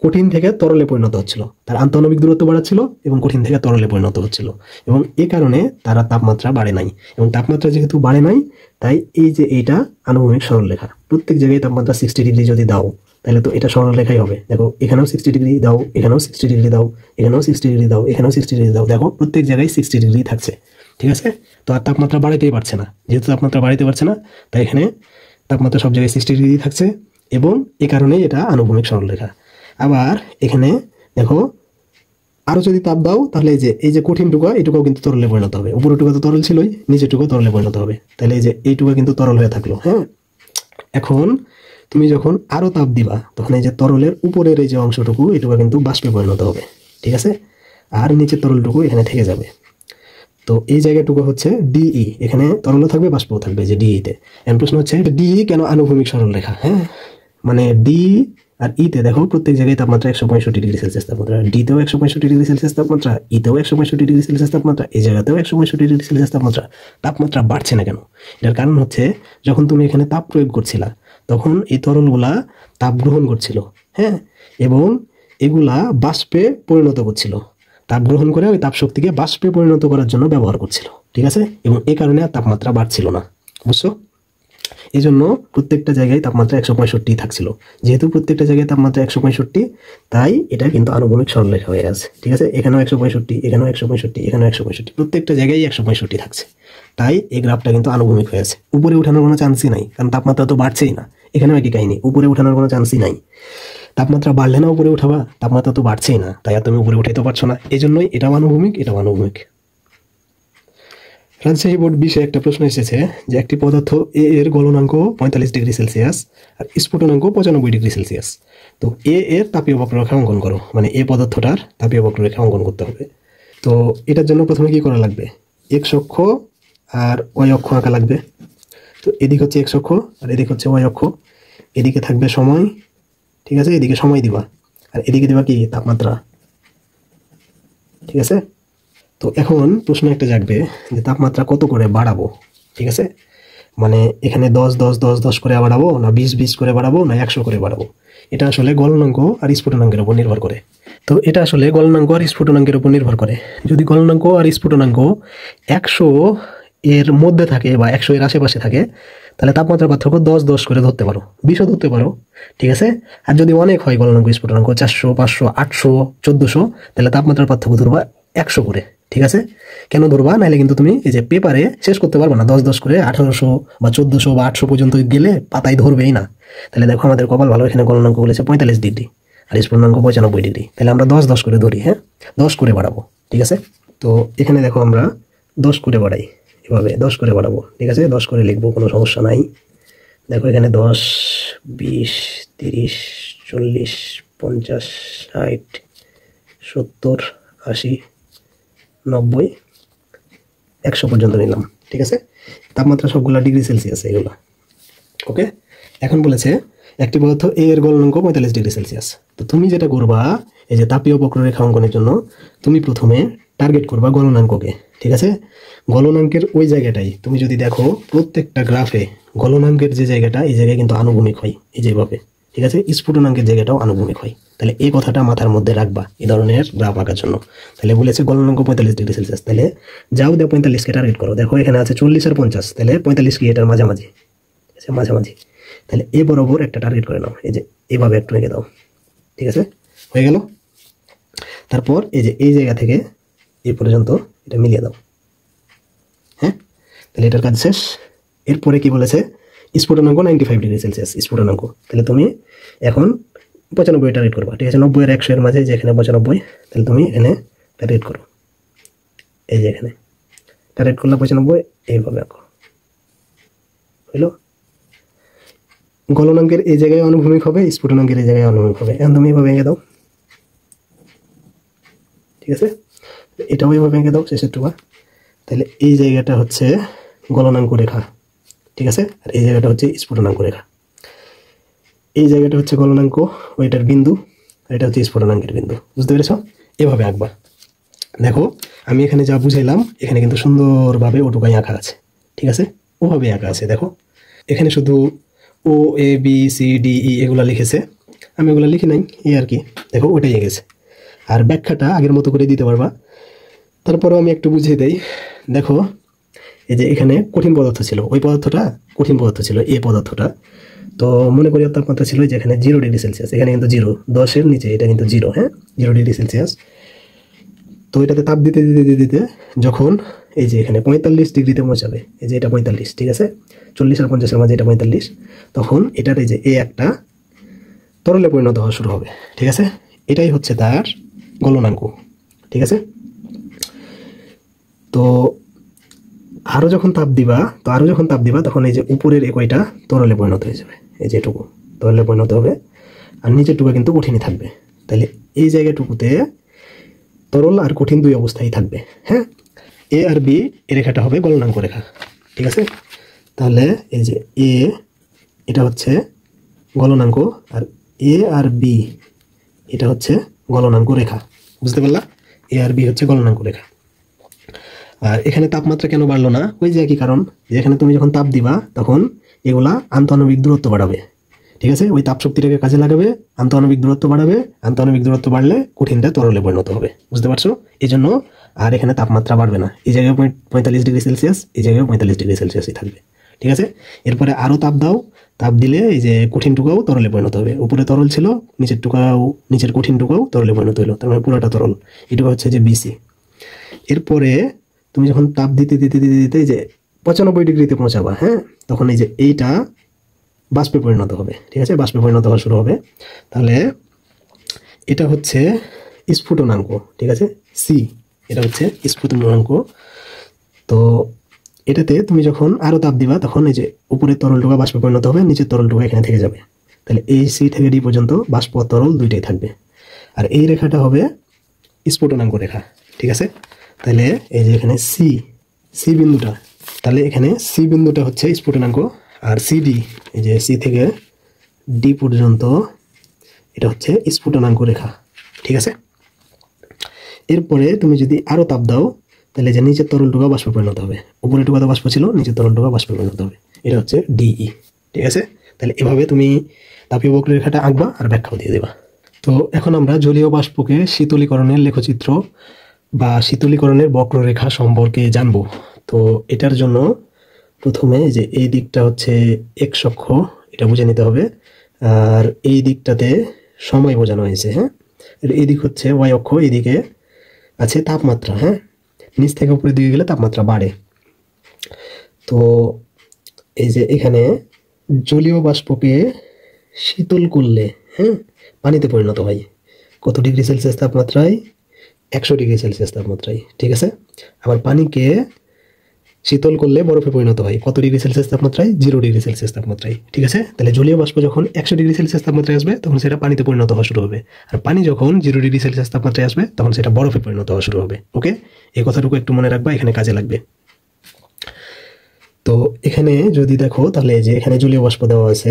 কঠিন থেকে তরলে পরিণত হচ্ছিল, তার আন্তঃআণবিক দূরত্ব বাড়াচ্ছিল এবং কঠিন থেকে তরলে পরিণত হচ্ছিল, এবং এ কারণে তারা তাপমাত্রা বাড়ে নাই। এবং তাপমাত্রা যেহেতু বাড়ে নাই তাই এই যে এইটা আনুভূমিক সরলরেখা। প্রত্যেক জায়গায় তাপমাত্রা 60 ডিগ্রি যদি দাও তাহলে তো এটা সরলরেখাই হবে। দেখো এখানেও 60 ডিগ্রি দাও, এখানেও 60 ডিগ্রি দাও, এখানেও 60 ডিগ্রি দাও, এখানেও 60 ডিগ্রি দাও, দেখো প্রত্যেক জায়গায় 60 ডিগ্রি থাকছে, ঠিক আছে? তো আর তাপমাত্রা বাড়াইতেই পারছে না, যেহেতু তাপমাত্রা বাড়াইতে পারছে না তাই এখানে তাপমাত্রা সব জায়গায় 60 ডিগ্রি থাকছে, এবং এ কারণেই এটা আনুভূমিক সরলরেখা। আবার এখানে দেখো আরো যদি তাপ দাও তাহলে এই যে কঠিন টুকা এটুকুও কিন্তু তরলে পরিণত হবে, উপরের টুকা তো তরল ছিলই, নিচের টুকু তরলে পরিণত হবে, তাহলে এই যে এইটুকু কিন্তু তরল হয়ে থাকলো, হ্যাঁ। এখন তুমি যখন আরো তাপ দিবা তখন এই যে তরলের উপরের এই যে অংশটুকু এটুকু কিন্তু বাষ্পে পরিণত হবে, ঠিক আছে? আর নিচের তরলটুকু এখানে থেকে যাবে। তো এই জায়গাটুকু হচ্ছে ডিই, এখানে তরলও থাকবে বাষ্পও থাকবে যে ডিইতে। এখন প্রশ্ন হচ্ছে ডিই কেন আনুভূমিক সরলরেখা? হ্যাঁ, মানে ডি আর ইতে দেখো প্রত্যেক জায়গায় তাপমাত্রা 165 ডিগ্রি সেলসিয়াস তাপমাত্রা, ডিতেও 165 ডিগ্রি সেলসিয়াস তাপমাত্রা, ইতেও 165 ডিগ্রি সেলসিয়াস তাপমাত্রা, এই জায়গাতেও 165 ডিগ্রি সেলসিয়াস তাপমাত্রা। তাপমাত্রা বাড়ছে না কেন? এটার কারণ হচ্ছে যখন তুমি এখানে তাপ প্রয়োগ করছিলা তখন এই তরলগুলা তাপ গ্রহণ করছিল, হ্যাঁ, এবং এগুলা বাষ্পে পরিণত করছিল, তাপ গ্রহণ করে ওই তাপ শক্তিকে বাষ্পে পরিণত করার জন্য ব্যবহার করছিল, ঠিক আছে? এবং এই কারণে আর তাপমাত্রা বাড়ছিল না, বুঝছো? এই জন্য প্রত্যেকটা জায়গায় তাপমাত্রা 165 থাকছিল। যেহেতু প্রত্যেকটা জায়গায় তাপমাত্রা 165, তাই এটা কিন্তু আনুভূমিক সরলরেখা হয়ে আছে, ঠিক আছে? এখানেও 165, এখানেও 165, এখানেও 165, প্রত্যেকটা জায়গায় 165 থাকছে, তাই এই গ্রাফটা কিন্তু আনুভূমিক হয়ে আছে। উপরে ওঠানোর কোনো চান্সই নাই, কারণ তাপমাত্রা তো বাড়ছেই না। এখানেও একই কাহিনী, উপরে ওঠানোর কোনো চান্সই নাই। তাপমাত্রা বাড়লে না উপরে উঠাবা, তাপমাত্রা তো বাড়ছেই না, তাই আর তুমি উপরে উঠাইতে পারছো না। এই জন্যই এটাও আনুভূমিক, এটাও আনুভূমিক। রাজশাহী বোর্ড 20-এ একটা প্রশ্ন এসেছে যে একটি পদার্থ এ এর গলনাঙ্ক 45 ডিগ্রি সেলসিয়াস আর স্ফুটনাঙ্ক 95 ডিগ্রি সেলসিয়াস। তো এ এর তাপীয় বক্ররেখা অঙ্কন করো, মানে এ পদার্থটার তাপীয় বক্ররেখা অঙ্কন করতে হবে। তো এটার জন্য প্রথমে কি করা লাগবে? এক্স অক্ষ আর ওয়াই অক্ষ আঁকা লাগবে। তো এদিক হচ্ছে এক্স অক্ষ আর এদিক হচ্ছে ওয়াই অক্ষ। এদিকে থাকবে সময়, ঠিক আছে? এদিকে সময় দিবা আর এদিকে দিবা কি? তাপমাত্রা, ঠিক আছে? তো এখন প্রশ্ন একটা জাগবে যে তাপমাত্রা কত করে বাড়াবো, ঠিক আছে? মানে এখানে 10 10 10 10 করে বাড়াবো, না 20 20 করে বাড়াবো, না 100 করে বাড়াবো? এটা আসলে গলনাঙ্ক আর স্ফুটনাঙ্কের উপর নির্ভর করে। তো এটা আসলে গলনাঙ্ক আর স্ফুটনাঙ্কের উপর নির্ভর করে। যদি গলনাঙ্ক আর স্ফুটনাঙ্ক 100 এর মধ্যে থাকে বা 100 এর আশেপাশে থাকে তাহলে তাপমাত্রা পার্থক্য 10 10 করে ধরতে পারো, 20ও ধরতে পারো, ঠিক আছে? আর যদি অনেক হয় গলনাঙ্ক স্ফুটনাঙ্ক 400 500 800 1400 তাহলে তাপমাত্রার পার্থক্য ধরবা 100 করে, ঠিক আছে? কেন ধরবা? নাহলে কিন্তু তুমি এই যে পেপারে শেষ করতে পারবে না। 10 10 করে 1800 বা 1400 বা 800 পর্যন্ত গেলে পাতায় ধরবেই না। তাহলে দেখো আমাদের কপাল ভালো, এখানে গলনাঙ্ক বলেছে 45 ডিগ্রি আর স্ফুটনাঙ্ক 95 ডিগ্রি। তাহলে আমরা 10 10 করে ধরি, হ্যাঁ, 10 করে বাড়াবো, ঠিক আছে? তো এখানে দেখো আমরা 10 করে বাড়াই, এভাবে 10 করে বাড়াবো, ঠিক আছে? 10 করে লিখবো, কোনো সমস্যা নাই। দেখো এখানে 10 20 30 40 50 60 70 80 90 100 পর্যন্ত নিলাম, ঠিক আছে? তাপমাত্রা সবগুলা ডিগ্রি সেলসিয়াস এগুলো, ওকে? এখন বলেছে একটি পদার্থ এ এর গলনাঙ্ক 45 ডিগ্রি সেলসিয়াস। তো তুমি যেটা করবা এই যে তাপীয় বক্ররেখা অঙ্কনের জন্য তুমি প্রথমে টার্গেট করবা গলনাঙ্ককে, ঠিক আছে? গলনাঙ্কের ওই জায়গাটাই তুমি যদি দেখো প্রত্যেকটা গ্রাফে গলনাঙ্কের যে জায়গাটা এই জায়গায় কিন্তু আনুভূমিক হয়, এই যেভাবে, ঠিক আছে? স্ফুটনাঙ্কের জায়গাটাও আনুভূমিক হয়। তাহলে এই কথাটা মাথার মধ্যে রাখবা এই ধরনের গ্রাফ আঁকার জন্য। তাহলে বলেছে গলনাঙ্ক 45°C, তাহলে যাও দিয়ে 45কে টার্গেট করো। দেখো এখানে আছে 40 আর 50, তাহলে 45 কি এটার মাঝামাঝি, মাঝামাঝি। তাহলে এ বরাবর একটা টার্গেট করে নাও, এই যে এভাবে একটু এঁকে দাও, ঠিক আছে? হয়ে গেল। তারপর এই যে এই জায়গা থেকে এই পর্যন্ত এটা মিলিয়ে দাও, হ্যাঁ? তাহলে এটার কাজ শেষ। এরপরে কি বলেছে? স্ফুটনাঙ্ক 95°C স্ফুটনাঙ্ক। তাহলে তুমি এখন 95 টার্গেট করবা, ঠিক আছে? 90 আর 100 এর মাঝে যেখানে 95, তাহলে তুমি এখানে টার্গেট করো, এই যে এখানে টার্গেট করলে 95, এইভাবে আঁকো, হইলো? গলনাঙ্কের এই জায়গায় অনুভূমিক হবে, স্ফুটনাঙ্কের এই জায়গায় অনুভূমিক হবে। এখন তুমি এইভাবে এঁকে দাও, ঠিক আছে? এটাও এইভাবে এঁকে দাও শেষের টুকা। তাহলে এই জায়গাটা হচ্ছে গলনাঙ্ক রেখা, ঠিক আছে? আর এই জায়গাটা হচ্ছে স্ফুটনাঙ্ক রেখা। এই জায়গাটা হচ্ছে গলনাঙ্ক, ওইটার বিন্দু, আর এটা হচ্ছে স্ফুটনাঙ্কের বিন্দু। বুঝতে পেরেছ? এভাবে আঁকবা। দেখো আমি এখানে যা বুঝাইলাম এখানে কিন্তু সুন্দরভাবে ওটুকাই আঁকা আছে, ঠিক আছে? ওভাবে আঁকা আছে। দেখো এখানে শুধু ও A B C D E এগুলো লিখেছে, আমি ওগুলো লিখি নাই, এই আর কি। দেখো ওটাই এঁকেছে। আর ব্যাখ্যাটা আগের মতো করে দিতে পারবা। তারপরেও আমি একটু বুঝিয়ে দেই। দেখো এই যে এখানে কঠিন পদার্থ ছিল, ওই পদার্থটা কঠিন পদার্থ ছিল, এই পদার্থটা। তো মনে করি তাপমাত্রা ছিল যে এখানে 0°C, এখানে কিন্তু 0, 10-এর নিচে এটা কিন্তু 0, হ্যাঁ, 0°C। তো এটাতে তাপ দিতে দিতে দিতে দিতে যখন এই যে এখানে 45°তে পৌঁছাবে, এই যে এটা 45, ঠিক আছে? 40 আর 50-এর মাঝে এটা 45, তখন এটার এই যে এ একটা তরলে পরিণত হওয়া শুরু হবে, ঠিক আছে? এটাই হচ্ছে তার গলনাঙ্ক, ঠিক আছে? তো আরও যখন তাপ দিবা তখন এই যে উপরের কয়টা তরলে পরিণত হয়ে যাবে, এই যে এটুকু তরলে পরিণত হবে, আর নিচের টুকু কিন্তু কঠিনই থাকবে। তাহলে এই জায়গাটুকুতে তরল আর কঠিন দুই অবস্থায় থাকবে, হ্যাঁ? এ আর বি এ রেখাটা হবে গলনাঙ্ক রেখা, ঠিক আছে? তাহলে এই যে এ এটা হচ্ছে গলনাঙ্ক, আর এ আর বি এটা হচ্ছে গলনাঙ্ক রেখা। বুঝতে পারলা? এ আর বি হচ্ছে গলনাঙ্ক রেখা। আর এখানে তাপমাত্রা কেন বাড়লো না? ওই যে একই কারণ, যে এখানে তুমি যখন তাপ দিবা তখন এগুলা আন্তঃআণবিক দূরত্ব বাড়াবে, ঠিক আছে? ওই তাপ শক্তিটাকে কাজে লাগাবে, আন্তঃআণবিক দূরত্ব বাড়াবে, আন্তঃআণবিক দূরত্ব বাড়লে কঠিনটা তরলে পরিণত হবে। বুঝতে পারছো? এই জন্য আর এখানে তাপমাত্রা বাড়বে না। এই জায়গায় 45°C, এই জায়গায় 45°C থাকবে, ঠিক আছে? এরপরে আরও তাপ দাও, তাপ দিলে এই যে কঠিন টুকাও তরলে পরিণত হবে। উপরে তরল ছিল, নিচের কঠিন টুকাও তরলে পরিণত হলো, তার মানে পুরোটা তরল। এটুকু হচ্ছে যে বিসি। এরপরে তুমি যখন তাপ দিতে দিতে দিতে দিতে যে 95°তে পৌঁছাবা, হ্যাঁ, তখন এই যে এইটা বাষ্পে পরিণত হবে, ঠিক আছে? বাষ্পে পরিণত হওয়া শুরু হবে। তাহলে এটা হচ্ছে স্ফুটনাঙ্ক, ঠিক আছে? সি, এটা হচ্ছে স্ফুটনাঙ্ক। তো এটাতে তুমি যখন আরও তাপ দিবা তখন এই যে উপরের তরলটুকা বাষ্পে পরিণত হবে, নিচের তরলটুকা এখানে থেকে যাবে। তাহলে এই সি থেকে ডি পর্যন্ত বাষ্প তরল দুইটাই থাকবে। আর এই রেখাটা হবে স্ফুটনাঙ্ক রেখা, ঠিক আছে? তাহলে এই যে এখানে সি বিন্দুটা, তাহলে এখানে সি বিন্দুটা হচ্ছে স্ফুটনাঙ্ক, আর সিডি এই যে সি থেকে ডি পর্যন্ত এটা হচ্ছে স্ফুটনাঙ্ক রেখা, ঠিক আছে? এরপরে তুমি যদি আরও তাপ দাও তাহলে যে নিচের তরলটুকা বাষ্পে পরিণত হবে, উপরে টুকা তো বাষ্প ছিল, নিচের তরলটুকা বাষ্পে পরিণত হবে। এটা হচ্ছে ডিই, ঠিক আছে? তাহলে এভাবে তুমি তাপীয় বক্ররেখাটা আঁকবা আর ব্যাখ্যাও দিয়ে দেবা। তো এখন আমরা জলীয় বাষ্পকে শীতলীকরণের লেখচিত্র বা শীতলীকরণের বক্ররেখা সম্পর্কে জানবো। তো এটার জন্য প্রথমে যে এই দিকটা হচ্ছে এক্স অক্ষ, এটা বুঝে নিতে হবে। আর এই দিকটাতে সময় বোঝানো হয়েছে, হ্যাঁ? এই দিক হচ্ছে ওয়াই অক্ষ, এইদিকে আছে তাপমাত্রা, হ্যাঁ? নিচ থেকে উপরের দিকে গেলে তাপমাত্রা বাড়ে। তো এই যে এখানে জলীয় বাষ্পকে শীতল করলে, হ্যাঁ, পানিতে পরিণত হয় কত °C তাপমাত্রায়? 100°C তাপমাত্রায়, ঠিক আছে? আবার পানিকে শীতল করলে বরফে পরিণত হয় কত °C তাপমাত্রায়? 0°C তাপমাত্রায়, ঠিক আছে? তাহলে জলীয় বাষ্প যখন 100°C তাপমাত্রায় আসবে তখন সেটা পানিতে পরিণত হওয়া শুরু হবে, আর পানি যখন 0°C তাপমাত্রায় আসবে তখন সেটা বরফে পরিণত হওয়া শুরু হবে। ওকে, এই কথাটুকু একটু মনে রাখবা, এখানে কাজে লাগবে। তো এখানে যদি দেখো তাহলে যে এখানে জলীয় বাষ্প দেওয়া আছে,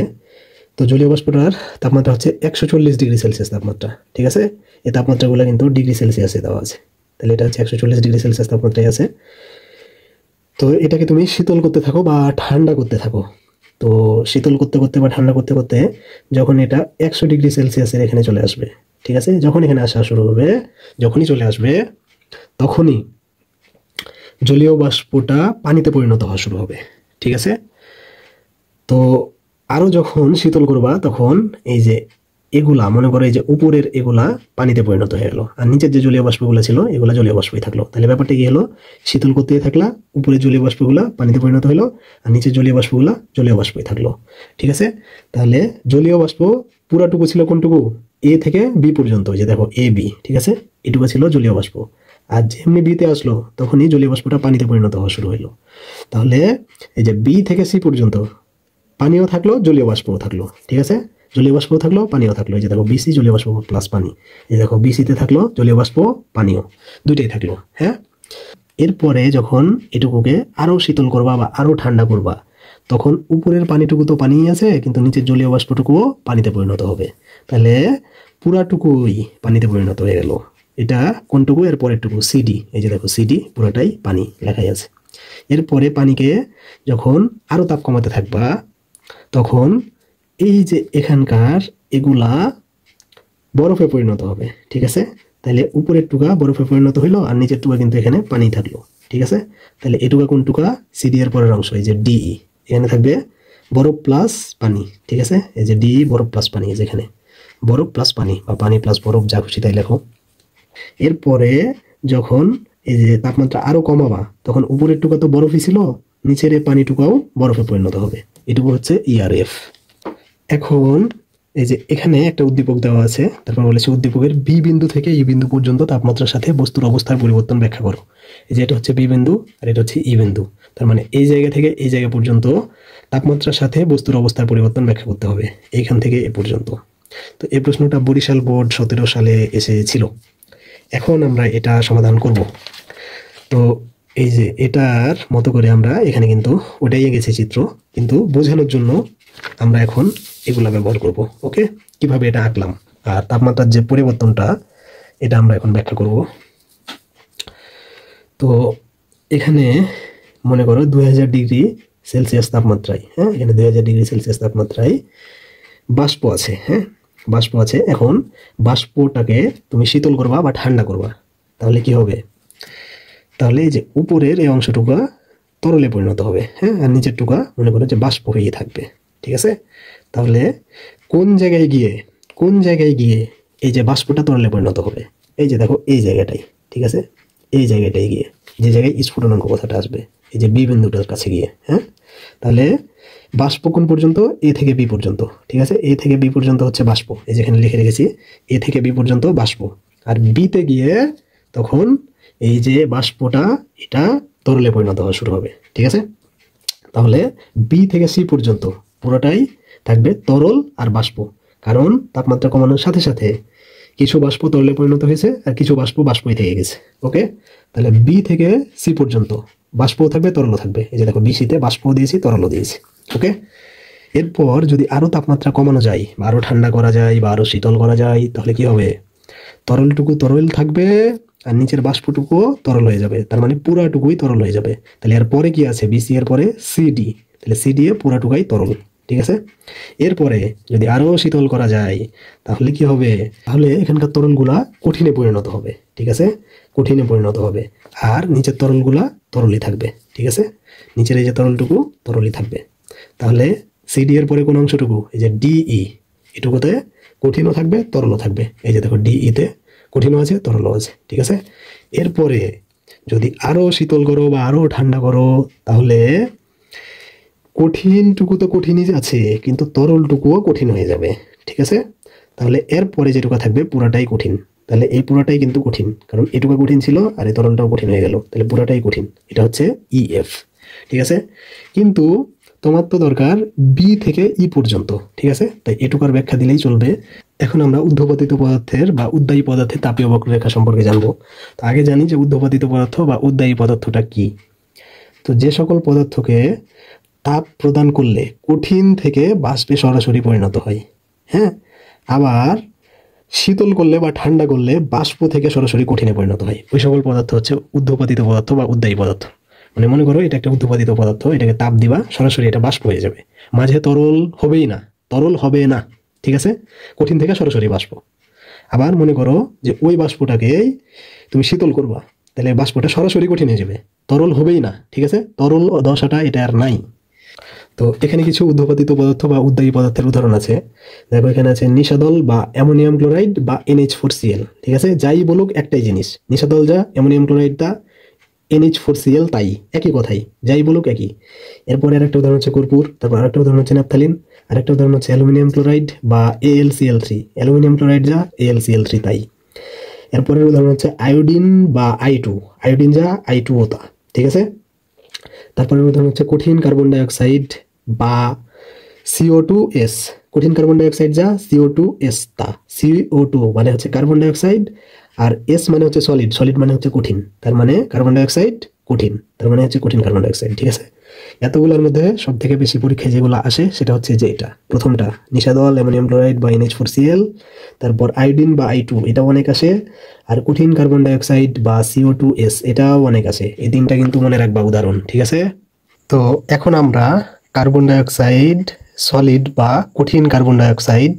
তো জলীয় বাষ্পটার তাপমাত্রা হচ্ছে 140 ডিগ্রি সেলসিয়াস তাপমাত্রা, ঠিক আছে। এই তাপমাত্রাগুলো কিন্তু ডিগ্রি সেলসিয়াসে দেওয়া আছে, তাহলে এটা হচ্ছে 140 ডিগ্রি সেলসিয়াস তাপমাত্রায় আছে। তো এটাকে তুমি শীতল করতে থাকো বা ঠান্ডা করতে থাকো। তো শীতল করতে করতে বা ঠান্ডা করতে করতে যখন এটা 100 ডিগ্রি সেলসিয়াসের এখানে চলে আসবে, ঠিক আছে, যখন এখানে আসা শুরু হবে, যখনই চলে আসবে তখনই জলীয় বাষ্পটা পানিতে পরিণত হওয়া শুরু হবে, ঠিক আছে। তো আরও যখন শীতল করবা তখন এই যে এগুলা মনে করো এই যে উপরের এগুলা পানিতে পরিণত হয়ে গেলো, আর নিচের যে জলীয় বাষ্পগুলো ছিল এগুলা জলীয় বাষ্পই থাকলো। তাহলে ব্যাপারটা কি হলো, শীতল করতেই থাকলা, উপরে জলীয় বাষ্পগুলা পানিতে পরিণত হলো, আর নিচের জলীয় বাষ্পগুলা জলীয় বাষ্পই থাকলো, ঠিক আছে। তাহলে জলীয় বাষ্প পুরাটুকু ছিল কোনটুকু, এ থেকে বি পর্যন্ত, যে দেখো এ বি, ঠিক আছে, এটুকু ছিল জলীয় বাষ্প। আর যেমনি বিতে আসলো তখনই জলীয় বাষ্পটা পানিতে পরিণত হওয়া শুরু হলো। তাহলে এই যে বি থেকে সি পর্যন্ত পানিও থাকলো, জলীয় বাষ্পও থাকলো, ঠিক আছে, জলীয় বাষ্পও থাকলো, পানিও থাকলো। এই যে দেখো বিসি জলীয় বাষ্প প্লাস পানি, এই দেখো বিসিতে থাকলো জলীয় বাষ্প, পানিও, দুইটাই থাকলো, হ্যাঁ। এরপরে যখন এটুকুকে আরো শীতল করবা বা আরো ঠান্ডা করবা, তখন উপরের পানিটুকু তো পানিই আছে, কিন্তু নিচের জলীয় বাষ্পটুকুও পানিতে পরিণত হবে। তাহলে পুরাটুকুই পানিতে পরিণত হয়ে গেল। এটা কোনটুকু, এর পরেরটুকু সিডি, এই যে দেখো সিডি পুরোটাই পানি লেখাই আছে। এরপরে পানিকে যখন আরো তাপ কমাতে থাকবা তখন এই যে এখানকার এগুলা বরফে পরিণত হবে, ঠিক আছে। তাহলে উপরের টুকা বরফে পরিণত হইলো, আর নিচের টুকা কিন্তু এখানে পানি থাকলো, ঠিক আছে। তাহলে এটুকা কোন টুকা, সিডি এর পরের অংশ, এই যে ডিই, এখানে থাকবে বরফ প্লাস পানি, ঠিক আছে, এই যে ডিই বরফ প্লাস পানি, যেখানে বরফ প্লাস পানি বা পানি প্লাস বরফ যা খুশি তাই লেখো। এরপরে যখন এই যে তাপমাত্রা আরো কমাবা তখন উপরের টুকা তো বরফই ছিল, নিচের এই পানিটুকাও বরফে পরিণত হবে। এটুকু হচ্ছে ইআরএফ। এখন এই যে এখানে একটা উদ্দীপক দেওয়া আছে, তারপর বলেছে উদ্দীপকের বি বিন্দু থেকে ই বিন্দু পর্যন্ত তাপমাত্রার সাথে বস্তুর অবস্থার পরিবর্তন ব্যাখ্যা করো। এই যে এটা হচ্ছে বি বিন্দু আর এটা হচ্ছে ই বিন্দু, তার মানে এই জায়গা থেকে এই জায়গা পর্যন্ত তাপমাত্রার সাথে বস্তুর অবস্থার পরিবর্তন ব্যাখ্যা করতে হবে, এইখান থেকে এ পর্যন্ত। তো এই প্রশ্নটা বরিশাল বোর্ড 17 সালে এসেছিল। এখন আমরা এটা সমাধান করব। তো এই যে এটার মতো করে আমরা এখানে কিন্তু ওটাই এঁকেছি চিত্র, কিন্তু বোঝানোর জন্য আমরা এখন এগুলা ব্যবহার করব। ওকে, কিভাবে এটা আঁকলাম আর তাপমাত্রার যে পরিবর্তনটা এটা আমরা এখন ব্যাখ্যা করব। তো এখানে মনে করো 2000 ডিগ্রি সেলসিয়াস তাপমাত্রায়, হ্যাঁ, এখানে 2000 ডিগ্রি সেলসিয়াস তাপমাত্রায় বাষ্প আছে, হ্যাঁ, বাষ্প আছে। এখন বাষ্পটাকে তুমি শীতল করবা বা ঠান্ডা করবা, তাহলে কি হবে, তাহলে এই যে উপরের এই অংশটুকা তরলে পরিণত হবে, হ্যাঁ, আর নিচের টুকা মনে করো যে বাষ্প হয়ে থাকবে, ঠিক আছে। তাহলে কোন জায়গায় গিয়ে এই যে বাষ্পটা তরলে পরিণত হবে, এই যে দেখো এই জায়গাটাই, ঠিক আছে, এই জায়গাটায় গিয়ে, যে জায়গায় স্ফুটনাঙ্ক কথাটা আসবে, এই যে বি বিন্দুটার কাছে গিয়ে, হ্যাঁ। তাহলে বাষ্প কোন পর্যন্ত, এ থেকে বি পর্যন্ত, ঠিক আছে, এ থেকে বি পর্যন্ত হচ্ছে বাষ্প, এই যেখানে লিখে রেখেছি এ থেকে বি পর্যন্ত বাষ্প। আর বিতে গিয়ে তখন এই যে বাষ্পটা এটা তরলে পরিণত হওয়া শুরু হবে, ঠিক আছে। তাহলে বি থেকে সি পর্যন্ত পুরোটাই থাকবে তরল আর বাষ্প, কারণ তাপমাত্রা কমানোর সাথে সাথে কিছু বাষ্প তরলে পরিণত হয়েছে আর কিছু বাষ্প বাষ্পই থেকে গেছে। ওকে, তাহলে বি থেকে সি পর্যন্ত বাষ্পও থাকবে তরলও থাকবে, এই যে দেখো বিসিতে বাষ্পও দিয়েছি তরলও দিয়েছি। ওকে, এরপর যদি আরো তাপমাত্রা কমানো যায় বা আরো ঠান্ডা করা যায় বা আরো শীতল করা যায় তাহলে কি হবে, তরলটুকু তরল থাকবে আর নিচের বাষ্পটুকুও তরল হয়ে যাবে, তার মানে পুরাটুকুই তরল হয়ে যাবে। তাহলে এর পরে কি আছে, বিসি এর পরে সিডি, তাহলে সিডি এ পুরাটুকুই তরল, ঠিক আছে। এরপরে যদি আরো শীতল করা যায় তাহলে কি হবে, তাহলে এখানকার তরলগুলা কঠিনে পরিণত হবে, ঠিক আছে, কঠিনে পরিণত হবে, আর নিচের তরলগুলা তরলই থাকবে, ঠিক আছে, নিচের এই যে তরলটুকু তরলই থাকবে। তাহলে সিডি এর পরে কোন অংশটুকু, এই যে ডিই, এটুকুতে কঠিনও থাকবে তরলও থাকবে, এই যে দেখো ডিই তে কঠিনও আছে তরলও আছে, ঠিক আছে। এরপরে যদি আরো শীতল করো বা আরো ঠান্ডা করো তাহলে কঠিনটুকু তো কঠিনই আছে, কিন্তু তরলটুকুও কঠিন হয়ে যাবে, ঠিক আছে। তাহলে এরপরে যেটুকু থাকবে পুরাটাই কঠিন, তাহলে এই পুরাটাই কিন্তু কঠিন, কারণ এটুকু কঠিন ছিল আর এই তরলটাও কঠিন হয়ে গেল, তাহলে পুরাটাই কঠিন, এটা হচ্ছে ইএফ, ঠিক আছে। কিন্তু তোমার তো দরকার বি থেকে ই পর্যন্ত, ঠিক আছে, তাই এটুকার ব্যাখ্যা দিলেই চলবে। এখন আমরা ঊর্ধ্বপাতিত পদার্থের বা উদ্বায়ী পদার্থের তাপীয় বক্ররেখা সম্পর্কে জানবো। তো আগে জানি যে ঊর্ধ্বপাতিত পদার্থ বা উদ্বায়ী পদার্থটা কি। তো যে সকল পদার্থকে তাপ প্রদান করলে কঠিন থেকে বাষ্পে সরাসরি পরিণত হয়। হ্যাঁ, আবার শীতল করলে বা ঠান্ডা করলে বাষ্প থেকে সরাসরি কঠিনে পরিণত হয়। ওই সকল পদার্থ হচ্ছে ঊর্ধ্বপাতিত পদার্থ বা উদ্বায়ী পদার্থ। মানে মনে করো এটা একটা ঊর্ধ্বপাতিত পদার্থ, এটাকে তাপ দিবা, সরাসরি এটা বাষ্প হয়ে যাবে, মাঝে তরল হবেই না, তরল হবে না, ঠিক আছে, কঠিন থেকে সরাসরি বাষ্প। আবার মনে করো যে ওই বাষ্পটাকে তুমি শীতল করবা, তাহলে বাষ্পটা সরাসরি কঠিন হয়ে যাবে, তরল হবেই না, ঠিক আছে, তরল দশাটা এটা আর নাই। তো এখানে কিছু ঊর্ধ্বপাতিত পদার্থ বা উদ্বায়ী পদার্থের উদাহরণ আছে। দেখো এখানে আছে নিশাদল বা অ্যামোনিয়াম ক্লোরাইড বা NH4Cl, ঠিক আছে, যাই বলুক একটাই জিনিস, নিশাদল যা, অ্যামোনিয়াম ক্লোরাইড তা, NH4Cl তাই, একই কথাই, যাই বলুক একই। এরপরে আরেকটা উদাহরণ হচ্ছে কর্পূর, তারপর আরেকটা উদাহরণ হচ্ছে ন্যাপথালিন, আরেকটা উদাহরণ হচ্ছে অ্যালুমিনিয়াম ক্লোরাইড বা AlCl3, অ্যালুমিনিয়াম ক্লোরাইড যা, AlCl3 তাই। এরপরের উদাহরণ হচ্ছে আয়োডিন বা I2, আয়োডিন যা, I2O তা, ঠিক আছে। তারপরের উদাহরণ হচ্ছে কঠিন কার্বন ডাইঅক্সাইড বা CO2S, কঠিন কার্বন ডাইঅক্সাইড যা, CO2S তা, CO2 মানে হচ্ছে কার্বন ডাইঅক্সাইড, আর S মানে হচ্ছে সলিড, সলিড মানে হচ্ছে কঠিন, তার মানে কার্বন ডাইঅক্সাইড কঠিন, তার মানে হচ্ছে কঠিন কার্বন ডাইঅক্সাইড, ঠিক আছে। এতগুলোর মধ্যে সব থেকে বেশি পরীক্ষায় যেগুলো আসে সেটা হচ্ছে যে এটা প্রথমটা নিশাদল, অ্যামোনিয়াম ক্লোরাইড বা NH4Cl, তারপর আয়োডিন বা I2 এটাও অনেক আসে, আর কঠিন কার্বন ডাইঅক্সাইড বা CO2S এটাও অনেক আসে। এই তিনটা কিন্তু মনে রাখবা উদাহরণ, ঠিক আছে। তো এখন আমরা কার্বন ডাইঅক্সাইড, সলিড বা কঠিন কার্বন ডাইঅক্সাইড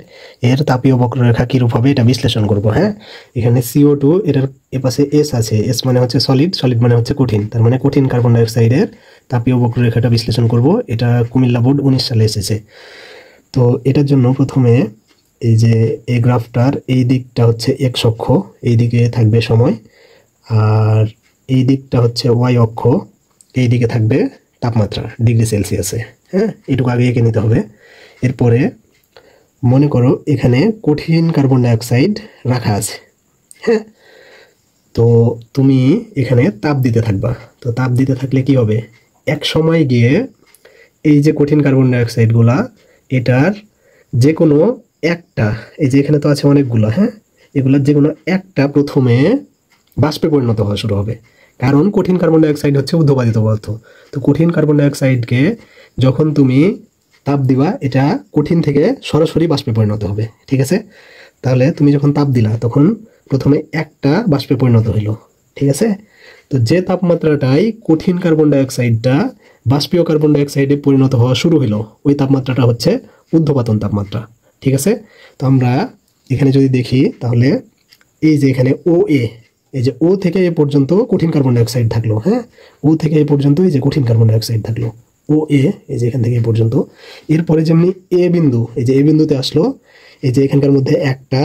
এর তাপীয় বক্ররেখা কিরূপ হবে এটা বিশ্লেষণ করব। হ্যাঁ, এখানে CO2 এটার এপাশে S আছে, S মানে হচ্ছে সলিড, সলিড মানে হচ্ছে কঠিন, তার মানে কঠিন কার্বন ডাইঅক্সাইডের তাপীয় বক্ররেখাটা বিশ্লেষণ করব। এটা কুমিল্লা বোর্ড 19 সালে এসেছে। তো এটার জন্য প্রথমে এই যে এই গ্রাফটার এই দিকটা হচ্ছে x অক্ষ, এই দিকে থাকবে সময়, আর এই দিকটা হচ্ছে y অক্ষ, এই দিকে থাকবে তাপমাত্রা ডিগ্রি সেলসিয়াসে। হ্যাঁ, এটুকু আগে এঁকে নিতে হবে। এরপরে মনে করো এখানে কঠিন কার্বন ডাইঅক্সাইড রাখা আছে। হ্যাঁ, তো তুমি এখানে তাপ দিতে থাকবা। তো তাপ দিতে থাকলে কি হবে, এক সময় গিয়ে এই যে কঠিন কার্বন ডাইঅক্সাইডগুলা এটার যে কোনো একটা, এই যে এখানে তো আছে অনেকগুলো, হ্যাঁ, এগুলোর যে কোনো একটা প্রথমে বাষ্পে পরিণত হওয়া শুরু হবে, কারণ কঠিন কার্বন ডাইঅক্সাইড হচ্ছে ঊর্ধ্বপাতিত পদার্থ। তো কঠিন কার্বন ডাইঅক্সাইডকে যখন তুমি তাপ দিবা এটা কঠিন থেকে সরাসরি বাষ্পে পরিণত হবে, ঠিক আছে। তাহলে তুমি যখন তাপ দিলা তখন প্রথমে একটা বাষ্পে পরিণত হইল, ঠিক আছে। তো যে তাপমাত্রাটাই কঠিন কার্বন ডাইঅক্সাইডটা বাষ্পীয় কার্বন ডাইঅক্সাইডে পরিণত হওয়া শুরু হলো ওই তাপমাত্রাটা হচ্ছে ঊর্ধ্বপাতন তাপমাত্রা, ঠিক আছে। তো আমরা এখানে যদি দেখি তাহলে এই যে এখানে OA, এই যে O থেকে এ পর্যন্ত কঠিন কার্বন ডাইঅক্সাইড থাকলো, হ্যাঁ, O থেকে এ পর্যন্ত এই যে কঠিন কার্বন ডাইঅক্সাইড থাকলো OA, এই যে এখান থেকে এ পর্যন্ত। এরপরে যেমনি A বিন্দু, এই যে A বিন্দুতে আসলো, এই যে এখানকার মধ্যে একটা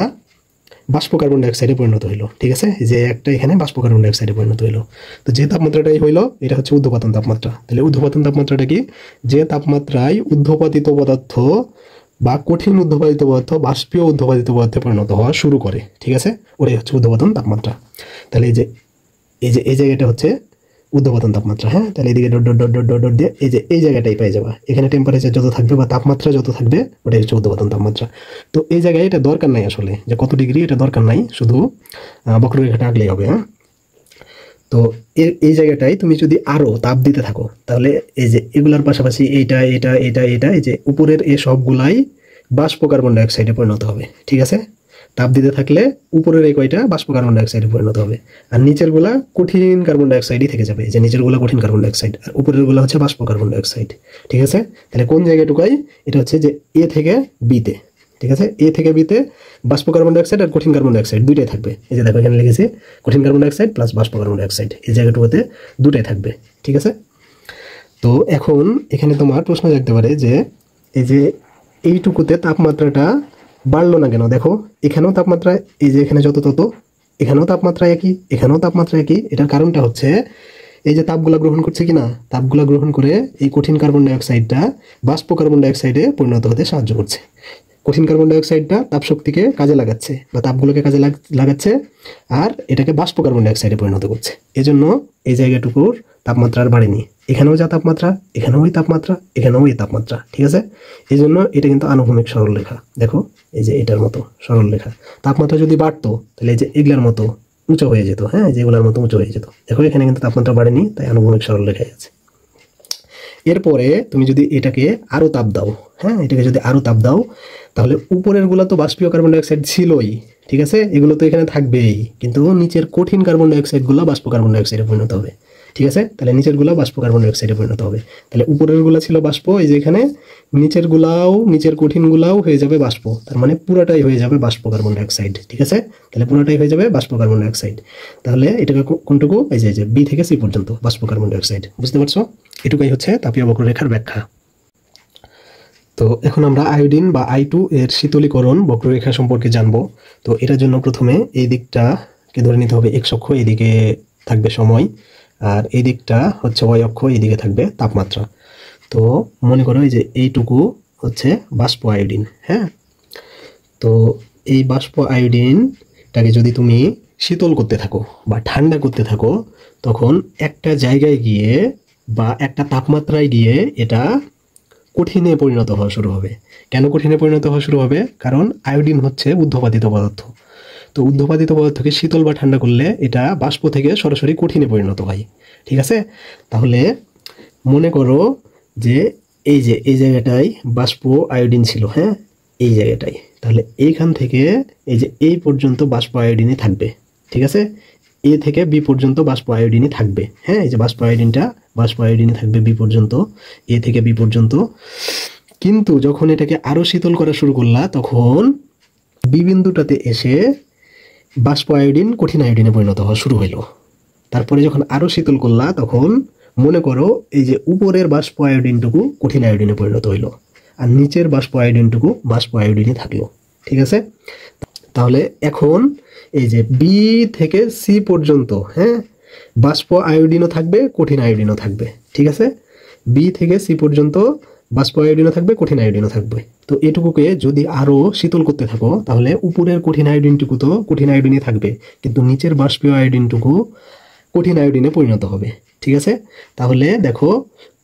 বাষ্প কার্বন ডাইঅক্সাইডে পরিণত হইলো, ঠিক আছে, যে একটা এখানে বাষ্প কার্বন ডাইঅক্সাইডে পরিণত হইলো। তো যে তাপমাত্রাটাই হইলো এটা হচ্ছে ঊর্ধ্বপাতন তাপমাত্রা। তাহলে ঊর্ধ্বপাতন তাপমাত্রাটা কি, যে তাপমাত্রায় ঊর্ধ্বপাতিত পদার্থ বা কঠিন ঊর্ধ্বপাতিত পদার্থ বাষ্পীয় ঊর্ধ্বপাতিত পদার্থে পরিণত হওয়া শুরু করে, ঠিক আছে, ওটাই হচ্ছে ঊর্ধ্বপাতন তাপমাত্রা। তাহলে এই জায়গাটা হচ্ছে ঊর্ধ্বপাতন তাপমাত্রা। হ্যাঁ, তাহলে এদিকে dot dot dot dot dot dot দিয়ে এই যে এই জায়গাটাই পেয়ে যাবা, এখানে টেম্পারেচার যত থাকবে বা তাপমাত্রা যত থাকবে ওটাই হচ্ছে ঊর্ধ্বপাতন তাপমাত্রা। তো এই জায়গায় এটা দরকার নাই আসলে যে কত ডিগ্রি, এটা দরকার নাই, শুধু বক্ররেখাটা আঁকলেই হবে। হ্যাঁ, তো এই জায়গাটায় তুমি যদি আরো তাপ দিতে থাকো তাহলে এই যে এগুলার পাশাপাশি এইটা এটা এটা এটা এই যে উপরের এই সবগুলাই বাষ্প কার্বন ডাইঅক্সাইডে পরিণত হবে, ঠিক আছে। তাপ দিতে থাকলে উপরের এই কয়টা বাষ্প কার্বন ডাইঅক্সাইডে পরিণত হবে, আর নিচের গুলা কঠিন কার্বন ডাইঅক্সাইডই থেকে যাবে, যে নিচের গুলা কঠিন কার্বন ডাইঅক্সাইড আর উপরের গুলা হচ্ছে বাষ্প কার্বন ডাইঅক্সাইড, ঠিক আছে। তাহলে কোন জায়গাটুকাই এটা হচ্ছে যে A থেকে B তে, ঠিক আছে, A থেকে B তে বাষ্প কার্বন ডাইঅক্সাইড আর কঠিন কার্বন ডাইঅক্সাইড দুইটাই থাকবে। এই যে দেখো এখানে লিখেছে কঠিন কার্বন ডাইঅক্সাইড প্লাস বাষ্প কার্বন ডাইঅক্সাইড, এই জায়গাটুকুতে দুটাই থাকবে, ঠিক আছে। তো এখন এখানে তোমার প্রশ্ন জাগতে পারে যে এই যে এইটুকুতে তাপমাত্রাটা বাড়লো না কেন, দেখো এখানেও তাপমাত্রা, এই যে এখানে যত তত, এখানেও তাপমাত্রা একই, এখানেও তাপমাত্রা একই। এটার কারণটা হচ্ছে এই যে তাপগুলা গ্রহণ করছে কিনা, তাপগুলা গ্রহণ করে এই কঠিন কার্বন ডাইঅক্সাইডটা বাষ্প কার্বন ডাইঅক্সাইডে পরিণত হতে সাহায্য করছে। কঠিন কার্বন ডাইঅক্সাইডটা তাপ শক্তিকে কাজে লাগাচ্ছে বা তাপগুলোকে কাজে লাগাচ্ছে, আর এটাকে বাষ্প কার্বন ডাইঅক্সাইডে পরিণত করছে। এজন্য এই জায়গাটুকুর তাপমাত্রা আর বাড়েনি, এখানেও যা তাপমাত্রা, এখানেও ওই তাপমাত্রা, এখানেও এই তাপমাত্রা, ঠিক আছে। এই জন্য এটা কিন্তু আনুভূমিক সরলরেখা, দেখো এই যে এটার মতো সরলরেখা। তাপমাত্রা যদি বাড়তো তাহলে এই যে এগুলার মতো উঁচু হয়ে যেত, হ্যাঁ, যেগুলোর মতো উঁচু হয়ে যেত। দেখো এখানে কিন্তু তাপমাত্রা বাড়েনি, তাই আনুভূমিক সরলরেখায় আছে। এরপরে তুমি যদি এটাকে আরো তাপ দাও, হ্যাঁ, এটাকে যদি আরো তাপ দাও, তাহলে উপরের গুলা তো বাষ্পীয় কার্বন ডাইঅক্সাইড ছিলই, ঠিক আছে, এগুলো তো এখানে থাকবেই, কিন্তু নিচের কঠিন কার্বন ডাইঅক্সাইড গুলো বাষ্প কার্বন ডাইঅক্সাইডে পরিণত হবে, ঠিক আছে। তাহলে নিচের গুলা বাষ্প কার্বন ডাইঅক্সাইডে পরিণত হবে। তাহলে উপরের গুলা ছিল বাষ্প, এই যে এখানে নিচের গুলাও, নিচের কঠিন গুলাও হয়ে যাবে বাষ্প, তার মানে পুরোটাই হয়ে যাবে বাষ্প কার্বন ডাইঅক্সাইড, ঠিক আছে। তাহলে পুরোটাই হয়ে যাবে বাষ্প কার্বন ডাইঅক্সাইড। তাহলে এটাকে কোনটুকু, এই যে বি থেকে সি পর্যন্ত বাষ্প কার্বন ডাইঅক্সাইড, বুঝতে পারছো? এটুকুই হচ্ছে তাপীয় বক্ররেখার ব্যাখ্যা। তো এখন আমরা আয়োডিন বা I2 এর শীতলীকরণ বক্ররেখা সম্পর্কে জানবো। তো এটার জন্য প্রথমে এই দিকটাকে ধরে নিতে হবে x অক্ষ, এদিকে থাকবে সময়, আর এই দিকটা হচ্ছে y অক্ষ, এদিকে থাকবে তাপমাত্রা। তো মনে করো এই যে এইটুকু হচ্ছে বাষ্প আয়োডিন, হ্যাঁ। তো এই বাষ্প আয়োডিনটাকে যদি তুমি শীতল করতে থাকো বা ঠান্ডা করতে থাকো, তখন একটা জায়গায় গিয়ে বা একটা তাপমাত্রায় গিয়ে এটা কঠিনে পরিণত হওয়া শুরু হবে। কেন কঠিনে পরিণত হওয়া শুরু হবে? কারণ আয়োডিন হচ্ছে ঊর্ধ্বপাতিত পদার্থ। তো ঊর্ধ্বপাতিত পদার্থকে শীতল বা ঠান্ডা করলে এটা বাষ্প থেকে সরাসরি কঠিনে পরিণত হয়, ঠিক আছে। তাহলে মনে করো যে এই জায়গাটায় বাষ্প আয়োডিন ছিল, হ্যাঁ, এই জায়গাটায়। তাহলে এইখান থেকে এই যে এই পর্যন্ত বাষ্প আয়োডিনই থাকবে, ঠিক আছে। এ থেকে বি পর্যন্ত বাষ্প আয়োডিনই থাকবে, হ্যাঁ, এই যে বাষ্প আয়োডিনই থাকবে বি পর্যন্ত, এ থেকে বি পর্যন্ত। কিন্তু যখন এটাকে আরো শীতল করা শুরু করলা, তখন বি বিন্দুটাতে এসে বাষ্প আয়োডিন কঠিন আয়োডিনে পরিণত হওয়া শুরু হইলো। তারপরে যখন আরো শীতল করলা, তখন মনে করো এই যে উপরের বাষ্প আয়োডিনটুকু কঠিন আয়োডিনে পরিণত হইলো, আর নিচের বাষ্প আয়োডিনটুকু বাষ্প আয়োডিনই থাকলো, ঠিক আছে। তাহলে এখন এই যে বি থেকে সি পর্যন্ত, হ্যাঁ, বাষ্প আয়োডিনও থাকবে, কঠিন আয়োডিনও থাকবে, ঠিক আছে। বি থেকে সি পর্যন্ত বাষ্প আয়োডিনও থাকবে, কঠিন আয়োডিনও থাকবে। তো এটুকুকে যদি আরো শীতল করতে থাকো, তাহলে উপরের কঠিন আয়োডিনটুকু তো কঠিন আয়োডিনই থাকবে, কিন্তু নিচের বাষ্পীয় আয়োডিনটুকু কঠিন আয়োডিনে পরিণত হবে, ঠিক আছে। তাহলে দেখো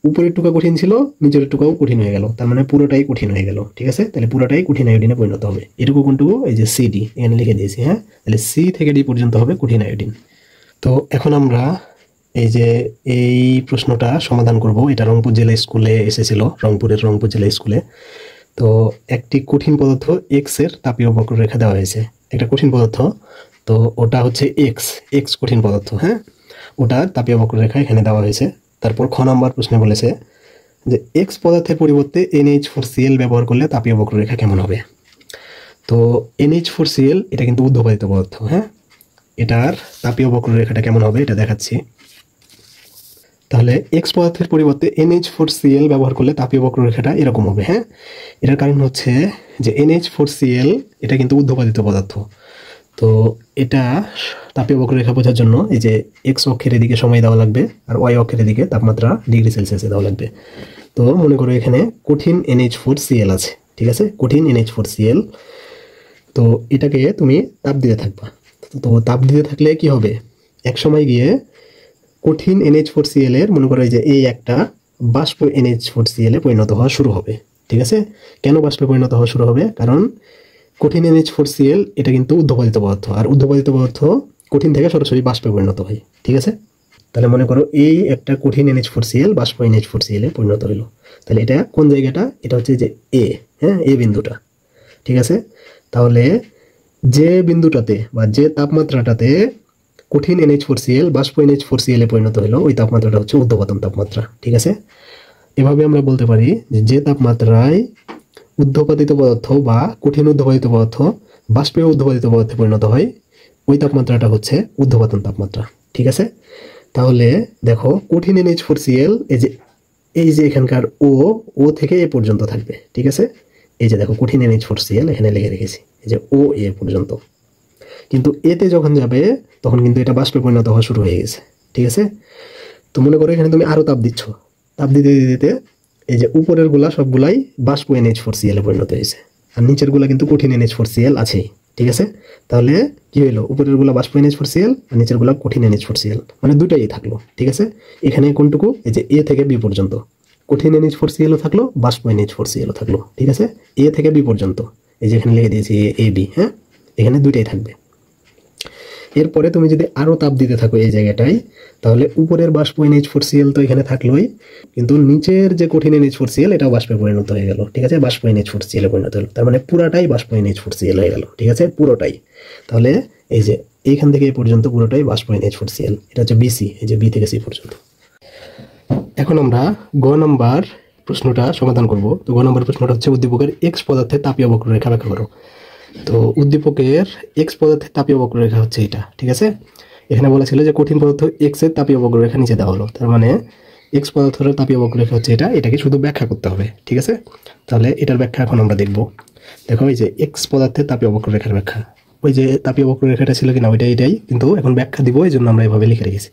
উপরের টুকা কঠিন ছিল, নিচের টুকাও কঠিন হয়ে গেল, তার মানে পুরোটাই কঠিন হয়ে গেল, ঠিক আছে। তাহলে পুরোটাই কঠিন আয়োডিনে পরিণত হবে। এটুকু কোনটুকু, এই যে সিডি এখানে লিখে দিয়েছি, হ্যাঁ। তাহলে সি থেকে ডি পর্যন্ত হবে কঠিন আয়োডিন। তো এখন আমরা এই যে এই প্রশ্নটা সমাধান করব। এটা রংপুর জেলা স্কুলে এসেছিল, রংপুরের রংপুর জেলা স্কুলে। তো একটি কঠিন পদার্থ এক্স এর তাপীয় বক্ররেখা দেওয়া হয়েছে, একটা কঠিন পদার্থ। তো ওটা হচ্ছে এক্স কঠিন পদার্থ, হ্যাঁ, ওটার তাপীয় বক্ররেখা এখানে দেওয়া হয়েছে। তারপর খ নাম্বার প্রশ্নে বলেছে যে এক্স পদার্থের পরিবর্তে NH4Cl ব্যবহার করলে তাপীয় বক্ররেখা কেমন হবে। তো NH4Cl এটা কিন্তু ঊর্ধ্বপাতিত পদার্থ, হ্যাঁ। এটার তাপীয় বক্ররেখাটা কেমন হবে এটা দেখাচ্ছি। তাহলে এক্স পদার্থের পরিবর্তে NH4Cl ব্যবহার করলে তাপীয় বক্ররেখাটা এরকম হবে, হ্যাঁ। এটার কারণ হচ্ছে যে NH4Cl এটা কিন্তু ঊর্ধ্বপাতিত পদার্থ। তো এটা তাপীয় বক্ররেখা বোঝার জন্য এই যে এক্স অক্ষের এদিকে সময় দেওয়া লাগবে, আর ওয়াই অক্ষের এদিকে তাপমাত্রা ডিগ্রি সেলসিয়াসে দেওয়া লাগবে। তো মনে করো এখানে কঠিন NH4Cl আছে, ঠিক আছে, কঠিন NH4Cl। তো এটাকে তুমি তাপ দিতে থাকবা। তো তাপ দিতে থাকলে কি হবে, এক সময় গিয়ে কঠিন NH4Cl এর মনে করো যে এই একটা বাষ্প NH4Cl এ পরিণত হওয়া শুরু হবে, ঠিক আছে। কেন বাষ্পে পরিণত হওয়া শুরু হবে? কারণ কঠিন NH4Cl এটা কিন্তু ঊর্ধ্বপাতিত পদার্থ, আর ঊর্ধ্বপাতিত পদার্থ কঠিন থেকে সরাসরি বাষ্পে পরিণত হয়, ঠিক আছে। তাহলে মনে করো এই একটা কঠিন NH4Cl বাষ্প NH4Cl এ পরিণত হলো। তাহলে এটা কোন জায়গাটা? এটা হচ্ছে যে এ, হ্যাঁ, এ বিন্দুটা, ঠিক আছে। তাহলে যে বিন্দুটাতে বা যে তাপমাত্রাটাতে কঠিন NH4Cl বাষ্প NH4Cl এ পরিণত হলো, ওই তাপমাত্রাটা হচ্ছে ঊর্ধ্বপাতন তাপমাত্রা, ঠিক আছে। এভাবে আমরা বলতে পারি যে তাপমাত্রায় ঊর্ধ্বপাতিত পদার্থ বা কঠিন ঊর্ধ্বপাতিত পদার্থ বাষ্পীয় ঊর্ধ্বপাতিত পদার্থে পরিণত হয়, ওই তাপমাত্রাটা হচ্ছে ঊর্ধ্বপাতন তাপমাত্রা, ঠিক আছে। তাহলে দেখো কঠিন NH4Cl এই যে এখানকার ও থেকে এ পর্যন্ত থাকবে, ঠিক আছে। এই যে দেখো কঠিন NH4Cl এখানে লিখে রেখেছি, এই যে ও এ পর্যন্ত। কিন্তু এতে যখন যাবে তখন কিন্তু এটা বাষ্পে পরিণত হওয়া শুরু হয়ে গেছে, ঠিক আছে। তো মনে করো এখানে তুমি আরো তাপ দিচ্ছ, তাপ দিতে দিতে এই যে উপরের গুলা সবগুলাই বাষ্প NH4Cl এ পরিণত হয়েছে, আর নিচের গুলা কিন্তু কঠিন NH4Cl আছেই, ঠিক আছে। তাহলে কি হইলো, উপরের গুলা বাষ্প NH4Cl আর নিচের গুলা কঠিন NH4Cl, মানে দুটাই থাকলো, ঠিক আছে। এখানে কোনটুকু, এই যে এ থেকে বি পর্যন্ত কঠিন NH4Cl ও থাকলো, বাষ্প NH4Cl ও থাকলো, ঠিক আছে। এ থেকে বি পর্যন্ত এই যে এখানে লিখে দিয়েছি এ বি, হ্যাঁ, এখানে দুইটাই থাকবে। এরপরে তুমি যদি আরো তাপ দিতে থাকো এই জায়গাটায়, তাহলে উপরের বাষ্প NH4Cl তো এখানে থাকলোই, কিন্তু নিচের যে কঠিন NH4Cl এটাও বাষ্পে পরিণত হয়ে গেল। ঠিক আছে, বাষ্প NH4Cl এ পরিণত হলো, তার মানে পুরাটাই বাষ্প NH4Cl হয়ে গেল। ঠিক আছে, পুরোটাই। তাহলে এই যে এইখান থেকে এই পর্যন্ত পুরোটাই বাষ্প NH4Cl, এটা হচ্ছে বিসি, এই যে বি থেকে সি পর্যন্ত। এখন আমরা গ নাম্বার প্রশ্নটা সমাধান করব। তো গ নম্বর প্রশ্নটা হচ্ছে উদ্দীপকের এক্স পদার্থের তাপীয় বক্ররেখা ব্যাখ্যা করো। তো উদ্দীপকের এক্স পদার্থের তাপীয় বক্ররেখা হচ্ছে এটা। ঠিক আছে, এখানে বলা ছিল যে কঠিন পদার্থ এক্স এর তাপীয় বক্ররেখা নিচে দেওয়া হলো, তার মানে এক্স পদার্থের তাপীয় বক্ররেখা হচ্ছে এটা, এটাকে শুধু ব্যাখ্যা করতে হবে। ঠিক আছে, তাহলে এটার ব্যাখ্যা এখন আমরা দেখব। দেখো এই যে এক্স পদার্থের তাপীয় বক্ররেখার ব্যাখ্যা, ওই যে তাপীয় বক্ররেখাটা ছিল কিনা ওইটা, এটাই কিন্তু এখন ব্যাখ্যা দিব, এই জন্য আমরা এভাবে লিখে রেখেছি।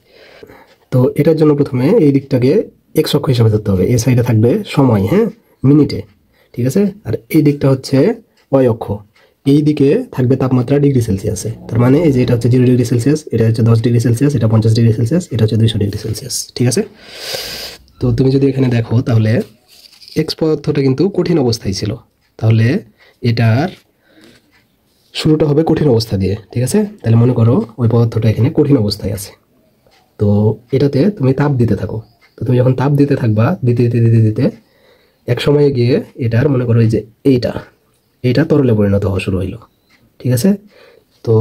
তো এটার জন্য প্রথমে এই দিকটাকে এক্স অক্ষ হিসাবে ধরতে হবে। এই সাইডে থাকবে সময়, হ্যাঁ, মিনিটে। ঠিক আছে, আর এই দিকটা হচ্ছে ওয়াই অক্ষ, এই দিকে থাকবে তাপমাত্রা ডিগ্রি সেলসিয়াসে। তার মানে এই যে এটা হচ্ছে 0 ডিগ্রি সেলসিয়াস, এটা হচ্ছে 10 ডিগ্রি সেলসিয়াস, এটা 50 ডিগ্রি সেলসিয়াস, এটা হচ্ছে 200 ডিগ্রি সেলসিয়াস। ঠিক আছে, তো তুমি যদি এখানে দেখো তাহলে এক্স পদার্থটা কিন্তু কঠিন অবস্থায় ছিল, তাহলে এটার শুরুটা হবে কঠিন অবস্থা দিয়ে। ঠিক আছে, তাহলে মনে করো ওই পদার্থটা এখানে কঠিন অবস্থায় আছে, তো এটাতে তুমি তাপ দিতে থাকো। তো তুমি যখন তাপ দিতে থাকবা, দিতে দিতে দিতে দিতে এক সময়ে গিয়ে এটার মনে করো এই যে এইটা তরলে পরিণত হওয়া শুরু হইলো। ঠিক আছে, তো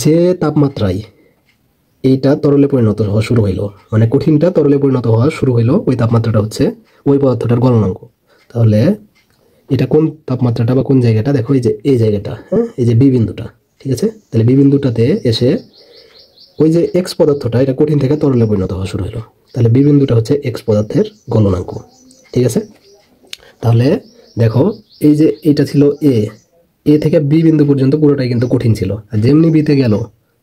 যে তাপমাত্রায় এইটা তরলে পরিণত হওয়া শুরু হইলো, মানে কঠিনটা তরলে পরিণত হওয়া শুরু হইলো, ওই তাপমাত্রাটা হচ্ছে ওই পদার্থটার গলনাঙ্ক। তাহলে এটা কোন তাপমাত্রাটা বা কোন জায়গাটা, দেখো এই যে এই জায়গাটা, হ্যাঁ, এই যে বি বিন্দুটা। ঠিক আছে, তাহলে বি বিন্দুটাতে এসে ওই যে এক্স পদার্থটা এটা কঠিন থেকে তরলে পরিণত হওয়া শুরু হলো, তাহলে বি বিন্দুটা হচ্ছে এক্স পদার্থের গলনাঙ্ক। ঠিক আছে, তাহলে দেখো এই যে এটা ছিল এ থেকে বি বিন্দু পর্যন্ত পুরোটাই কিন্তু কঠিন ছিল, আর যেমনি বিতে গেল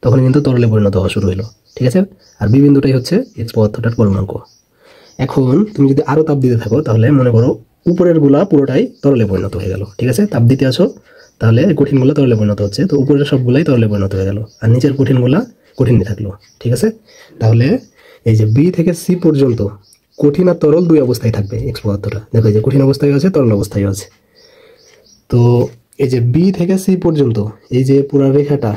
তখন কিন্তু তরলে পরিণত হওয়া শুরু হলো। ঠিক আছে, আর বি বিন্দুটাই হচ্ছে এক্স পদার্থটার গলনাঙ্ক। এখন তুমি যদি আরো তাপ দিতে থাকো, তাহলে মনে করো উপরের গুলা পুরোটাই তরলে পরিণত হয়ে গেল। ঠিক আছে, তাপ দিতে আসো, তাহলে কঠিনগুলো তরলে পরিণত হচ্ছে, তো উপরের সবগুলাই তরলে পরিণত হয়ে গেল, আর নিচের কঠিনগুলা কঠিনই থাকলো। ঠিক আছে, তাহলে এই যে বি থেকে সি পর্যন্ত কঠিন আর তরল দুই অবস্থায় থাকবে এক্স পদার্থটা। দেখো এই যে কঠিন অবস্থায় আছে, তরল অবস্থায় আছে। তো এই যে বি থেকে সি পর্যন্ত এই যে পুরো রেখাটা,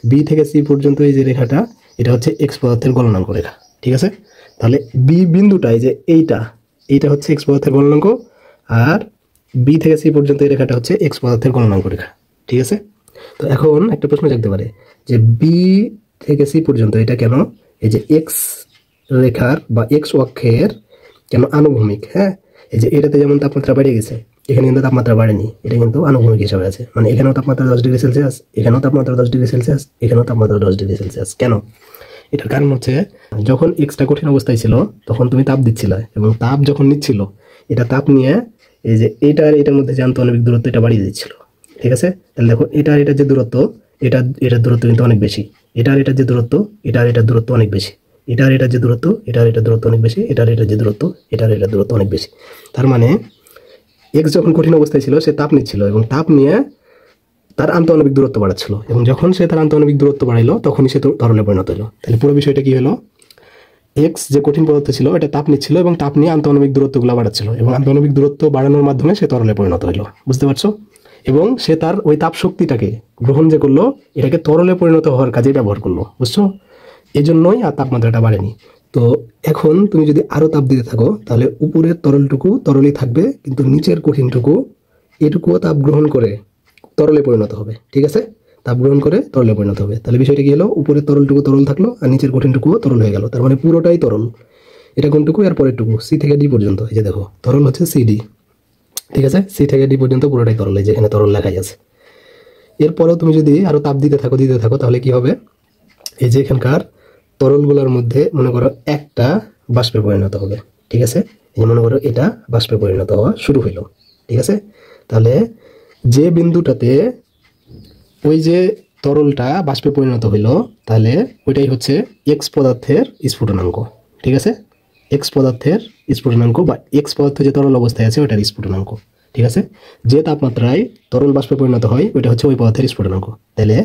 বি থেকে সি পর্যন্ত এই যে রেখাটা, এটা হচ্ছে এক্স পদার্থের গলনাঙ্ক রেখা। ঠিক আছে, তাহলে বি বিন্দুটা এই যে এইটা হচ্ছে এক্স পদার্থের গলনাঙ্ক, আর বি থেকে সি পর্যন্ত এই রেখাটা হচ্ছে এক্স পদার্থের গলনাঙ্ক রেখা। ঠিক আছে, তো এখন একটা প্রশ্ন জাগতে পারে যে বি থেকে সি পর্যন্ত এটা কেন এই যে এক্স রেখার বা এক্স অক্ষের কেন আনুভূমিক? হ্যাঁ, এই যে এটাতে যেমন তাপমাত্রা বেড়ে গেছে, এখানে কিন্তু তাপমাত্রা বাড়েনি, এটা কিন্তু আনুভূমিক হিসাবে আছে, মানে এখানেও তাপমাত্রা 10 ডিগ্রি সেলসিয়াস, এখানেও তাপমাত্রা 10 ডিগ্রি সেলসিয়াস, এখানেও তাপমাত্রা 10 ডিগ্রি সেলসিয়াস। কেন? এটার কারণ হচ্ছে যখন এক্সটা কঠিন অবস্থায় ছিল তখন তুমি তাপ দিচ্ছিলে, এবং তাপ যখন নিচ্ছিল এটা তাপ নিয়ে এই যে এটার মধ্যে যে আন্তঃআণবিক দূরত্ব এটা বাড়িয়ে দিচ্ছিল। ঠিক আছে, তাহলে দেখো এটার যে দূরত্ব, এটার দূরত্ব কিন্তু অনেক বেশি, এটার যে দূরত্ব, এটার দূরত্ব অনেক বেশি, এটার যে দূরত্ব, এটার দূরত্ব অনেক বেশি, এটার যে দূরত্ব, এটার দূরত্ব অনেক বেশি। তার মানে এক্স যখন কঠিন অবস্থায় ছিল সে তাপ নিচ্ছিল এবং তাপ নিয়ে তার আন্তঃআণবিক দূরত্ব বাড়াচ্ছিল, এবং যখন সে তার আন্তঃআণবিক দূরত্ব বাড়াইলো তখনই সে তরলে পরিণত হলো। তাহলে পুরো বিষয়টা কি হলো, এক্স যে কঠিন পদার্থ ছিল এটা তাপ নিচ্ছিল এবং তাপ নিয়ে আন্তঃআণবিক দূরত্বগুলো বাড়াচ্ছিল, এবং আন্তঃআণবিক দূরত্ব বাড়ানোর মাধ্যমে সে তরলে পরিণত হলো। বুঝতে পারছো? এবং সে তার ওই তাপ শক্তিটাকে গ্রহণ যে করলো, এটাকে তরলে পরিণত হওয়ার কাজে ব্যবহার করলো। বুঝছো? এই জন্যই আর তাপমাত্রাটা বাড়েনি। তো এখন তুমি যদি আরো তাপ দিতে থাকো, তাহলে উপরের তরলটুকু তরলই থাকবে, কিন্তু নিচের কঠিনটুকু এটুকুও তাপ গ্রহণ করে তরলে পরিণত হবে। ঠিক আছে, তাপ গ্রহণ করে তরলে পরিণত হবে। তাহলে বিষয়টা কি হলো, উপরের তরলটুকু তরল থাকলো আর নিচের কঠিনটুকুও তরল হয়ে গেল, তার মানে পুরোটাই তরল। এটা কোনটুকু? আর পরেরটুকু, সি থেকে ডি পর্যন্ত। এই যে দেখো তরল হচ্ছে সিডি। ঠিক আছে, সি থেকে ডি পর্যন্ত পুরোটাই তরল, এই যে এখানে তরল লেখাই আছে। এরপরেও তুমি যদি আরো তাপ দিতে থাকো তাহলে কি হবে, এই যে এখানকার তরলগুলোর মধ্যে মনে করো একটা বাষ্পে পরিণত হবে। ঠিক আছে, এই মনে করো এটা বাষ্পে পরিণত হওয়া শুরু হইলো। ঠিক আছে, তাহলে যে বিন্দুটাতে ওই যে তরলটা বাষ্পে পরিণত হইলো, তাহলে ওইটাই হচ্ছে এক্স পদার্থের স্ফুটনাঙ্ক। ঠিক আছে, এক্স পদার্থের স্ফুটনাঙ্ক, বা এক্স পদার্থ যে তরল অবস্থায় আছে ওইটার স্ফুটনাঙ্ক। ঠিক আছে, যে তাপমাত্রায় তরল বাষ্পে পরিণত হয় ওইটা হচ্ছে ওই পদার্থের স্ফুটনাঙ্ক। তাহলে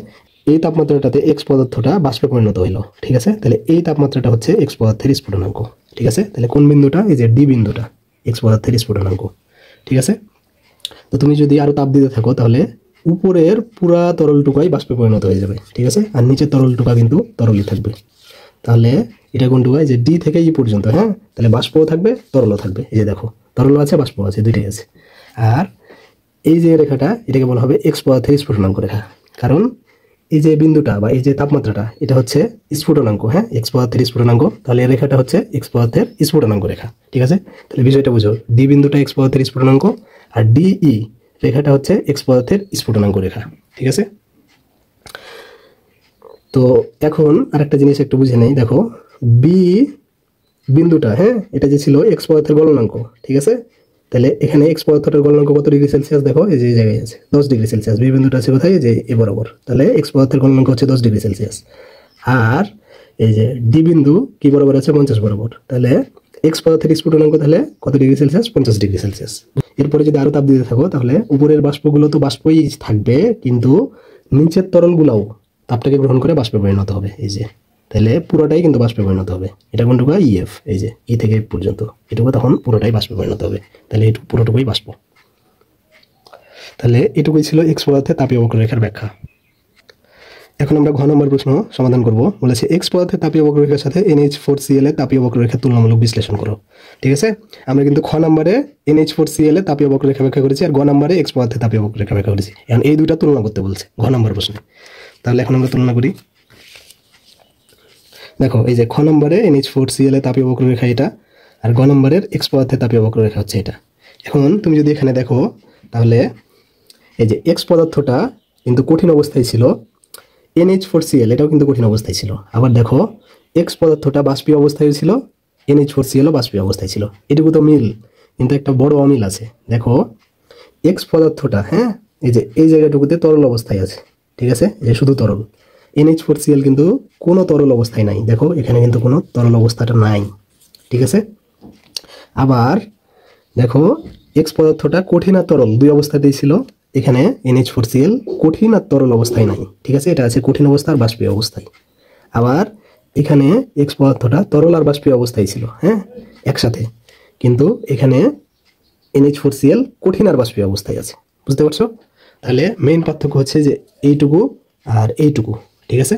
এই তাপমাত্রাটাতে এক্স পদার্থটা বাষ্পে পরিণত হইলো। ঠিক আছে, তাহলে এই তাপমাত্রাটা হচ্ছে এক্স পদার্থের স্ফুটনাঙ্ক। ঠিক আছে, তাহলে কোন বিন্দুটা? এই যে ডি বিন্দুটা এক্স পদার্থের স্ফুটনাঙ্ক। ঠিক আছে, তো তুমি যদি আরো তাপ দিতে থাকো তাহলে উপরের পুরা তরলটুকাই বাষ্পে পরিণত হয়ে যাবে, ঠিক আছে, আর নিচের তরলটুকা কিন্তু তরলই থাকবে। তাহলে এটা কোনটুকু হয় যে ডি থেকে ই পর্যন্ত, হ্যাঁ, তাহলে বাষ্পও থাকবে তরলও থাকবে। এই যে দেখো তরল আছে বাষ্প আছে দুইটাই আছে। আর এই যে রেখাটা এটাকে বলা হবে এক্স পদার্থের স্ফুটনাঙ্ক রেখা, কারণ এই যে বিন্দুটা বা এই যে তাপমাত্রাটা এটা হচ্ছে স্ফুটনাঙ্ক, হ্যাঁ, এক্স পদার্থের স্ফুটনাঙ্ক। তাহলে এই রেখাটা হচ্ছে এক্স পদার্থের স্ফুটনাঙ্ক রেখা, ঠিক আছে। তাহলে বিষয়টা বুঝো, ডি বিন্দুটা এক্স পদার্থের স্ফুটনাঙ্ক আর ডিই রেখাটা হচ্ছে এক্স পদার্থের স্ফুটনাঙ্ক রেখা, ঠিক আছে। তো এখন আরেকটা জিনিস একটু বুঝে নেই, দেখো বি বিন্দুটা, হ্যাঁ, এটা যে ছিল এক্স পদার্থের গলনাঙ্ক, ঠিক আছে। তাহলে এখানে এক্স পদার্থটার গলনাঙ্ক কত ডিগ্রি সেলসিয়াস, দেখো এই যে জায়গায় আছে 10 ডিগ্রি সেলসিয়াস। বি বিন্দুটা আছে কোথায়, যে এ বরাবর। তাহলে এক্স পদার্থের গলনাঙ্ক হচ্ছে 10 ডিগ্রি সেলসিয়াস। আর এই যে ডি বিন্দু কি বরাবর আছে, 50 বরাবর। তাহলে এক্স পদার্থের স্ফুটনাঙ্ক তাহলে কত ডিগ্রি সেলসিয়াস, 50 ডিগ্রি সেলসিয়াস। এরপরে যদি আরো তাপ দিতে থাকো তাহলে উপরের বাষ্পগুলো তো বাষ্পই থাকবে, কিন্তু নিচের তরলগুলোও তাপটাকে গ্রহণ করে বাষ্পে পরিণত হবে। এই যে তাহলে পুরোটাই কিন্তু বাষ্পে পরিণত হবে। এটা কোনটুকু, ইএফ, এই যে ই থেকে এফ পর্যন্ত এটুকু তখন পুরোটাই বাষ্পে পরিণত হবে। তাহলে এটুকু পুরোটুকুই বাষ্প। তাহলে এটুকুই ছিল এক্স পদার্থের তাপীয় বক্ররেখার ব্যাখ্যা। এখন আমরা ঘ নম্বর প্রশ্ন সমাধান করব। বলেছে এক্স পদার্থের তাপীয় বক্ররেখার সাথে NH4Cl এর তাপীয় বক্ররেখার তুলনামূলক বিশ্লেষণ করো, ঠিক আছে। আমরা কিন্তু খ নম্বরে NH4Cl এর তাপীয় বক্ররেখা ব্যাখ্যা করেছি, আর গ নম্বরে এক্স পদার্থের তাপীয় বক্ররেখা ব্যাখ্যা করেছি। এখন এই দুইটা তুলনা করতে বলছে ঘ নম্বর প্রশ্নে। তাহলে এখন আমরা তুলনা করি। দেখো এই যে খ নম্বরে NH4Cl এর তাপীয় বক্ররেখা এটা, আর গ নম্বরের এক্স পদার্থের তাপীয় বক্ররেখা হচ্ছে এটা। এখন তুমি যদি এখানে দেখো তাহলে এই যে এক্স পদার্থটা কিন্তু কঠিন অবস্থায় ছিল, NH4Cl এটাও কিন্তু কঠিন অবস্থায় ছিল। আবার দেখো এক্স পদার্থটা বাষ্পীয় অবস্থায় ছিল, NH4Cl ও বাষ্পীয় অবস্থায় ছিল। এটুকু তো মিল, কিন্তু একটা বড় অমিল আছে। দেখো এক্স পদার্থটা, হ্যাঁ, এই যে এই জায়গাটুকুতে তরল অবস্থায় আছে, ঠিক আছে, এই যে শুধু তরল। NH4Cl কিন্তু কোনো তরল অবস্থায় নাই, দেখো এখানে কিন্তু কোনো তরল অবস্থাটা নাই, ঠিক আছে। আবার দেখো এক্স পদার্থটা কঠিন আর তরল দুই অবস্থাতেই ছিল, এখানে NH4Cl কঠিন আর তরল অবস্থায় নাই, ঠিক আছে, এটা আছে কঠিন অবস্থা আর বাষ্পীয় অবস্থায়। আবার এখানে এক্স পদার্থটা তরল আর বাষ্পীয় অবস্থায় ছিল, হ্যাঁ, একসাথে, কিন্তু এখানে NH4Cl কঠিন আর বাষ্পীয় অবস্থায় আছে, বুঝতে পারছো। তাহলে মেইন পার্থক্য হচ্ছে যে এইটুকু আর এইটুকু, ঠিক আছে।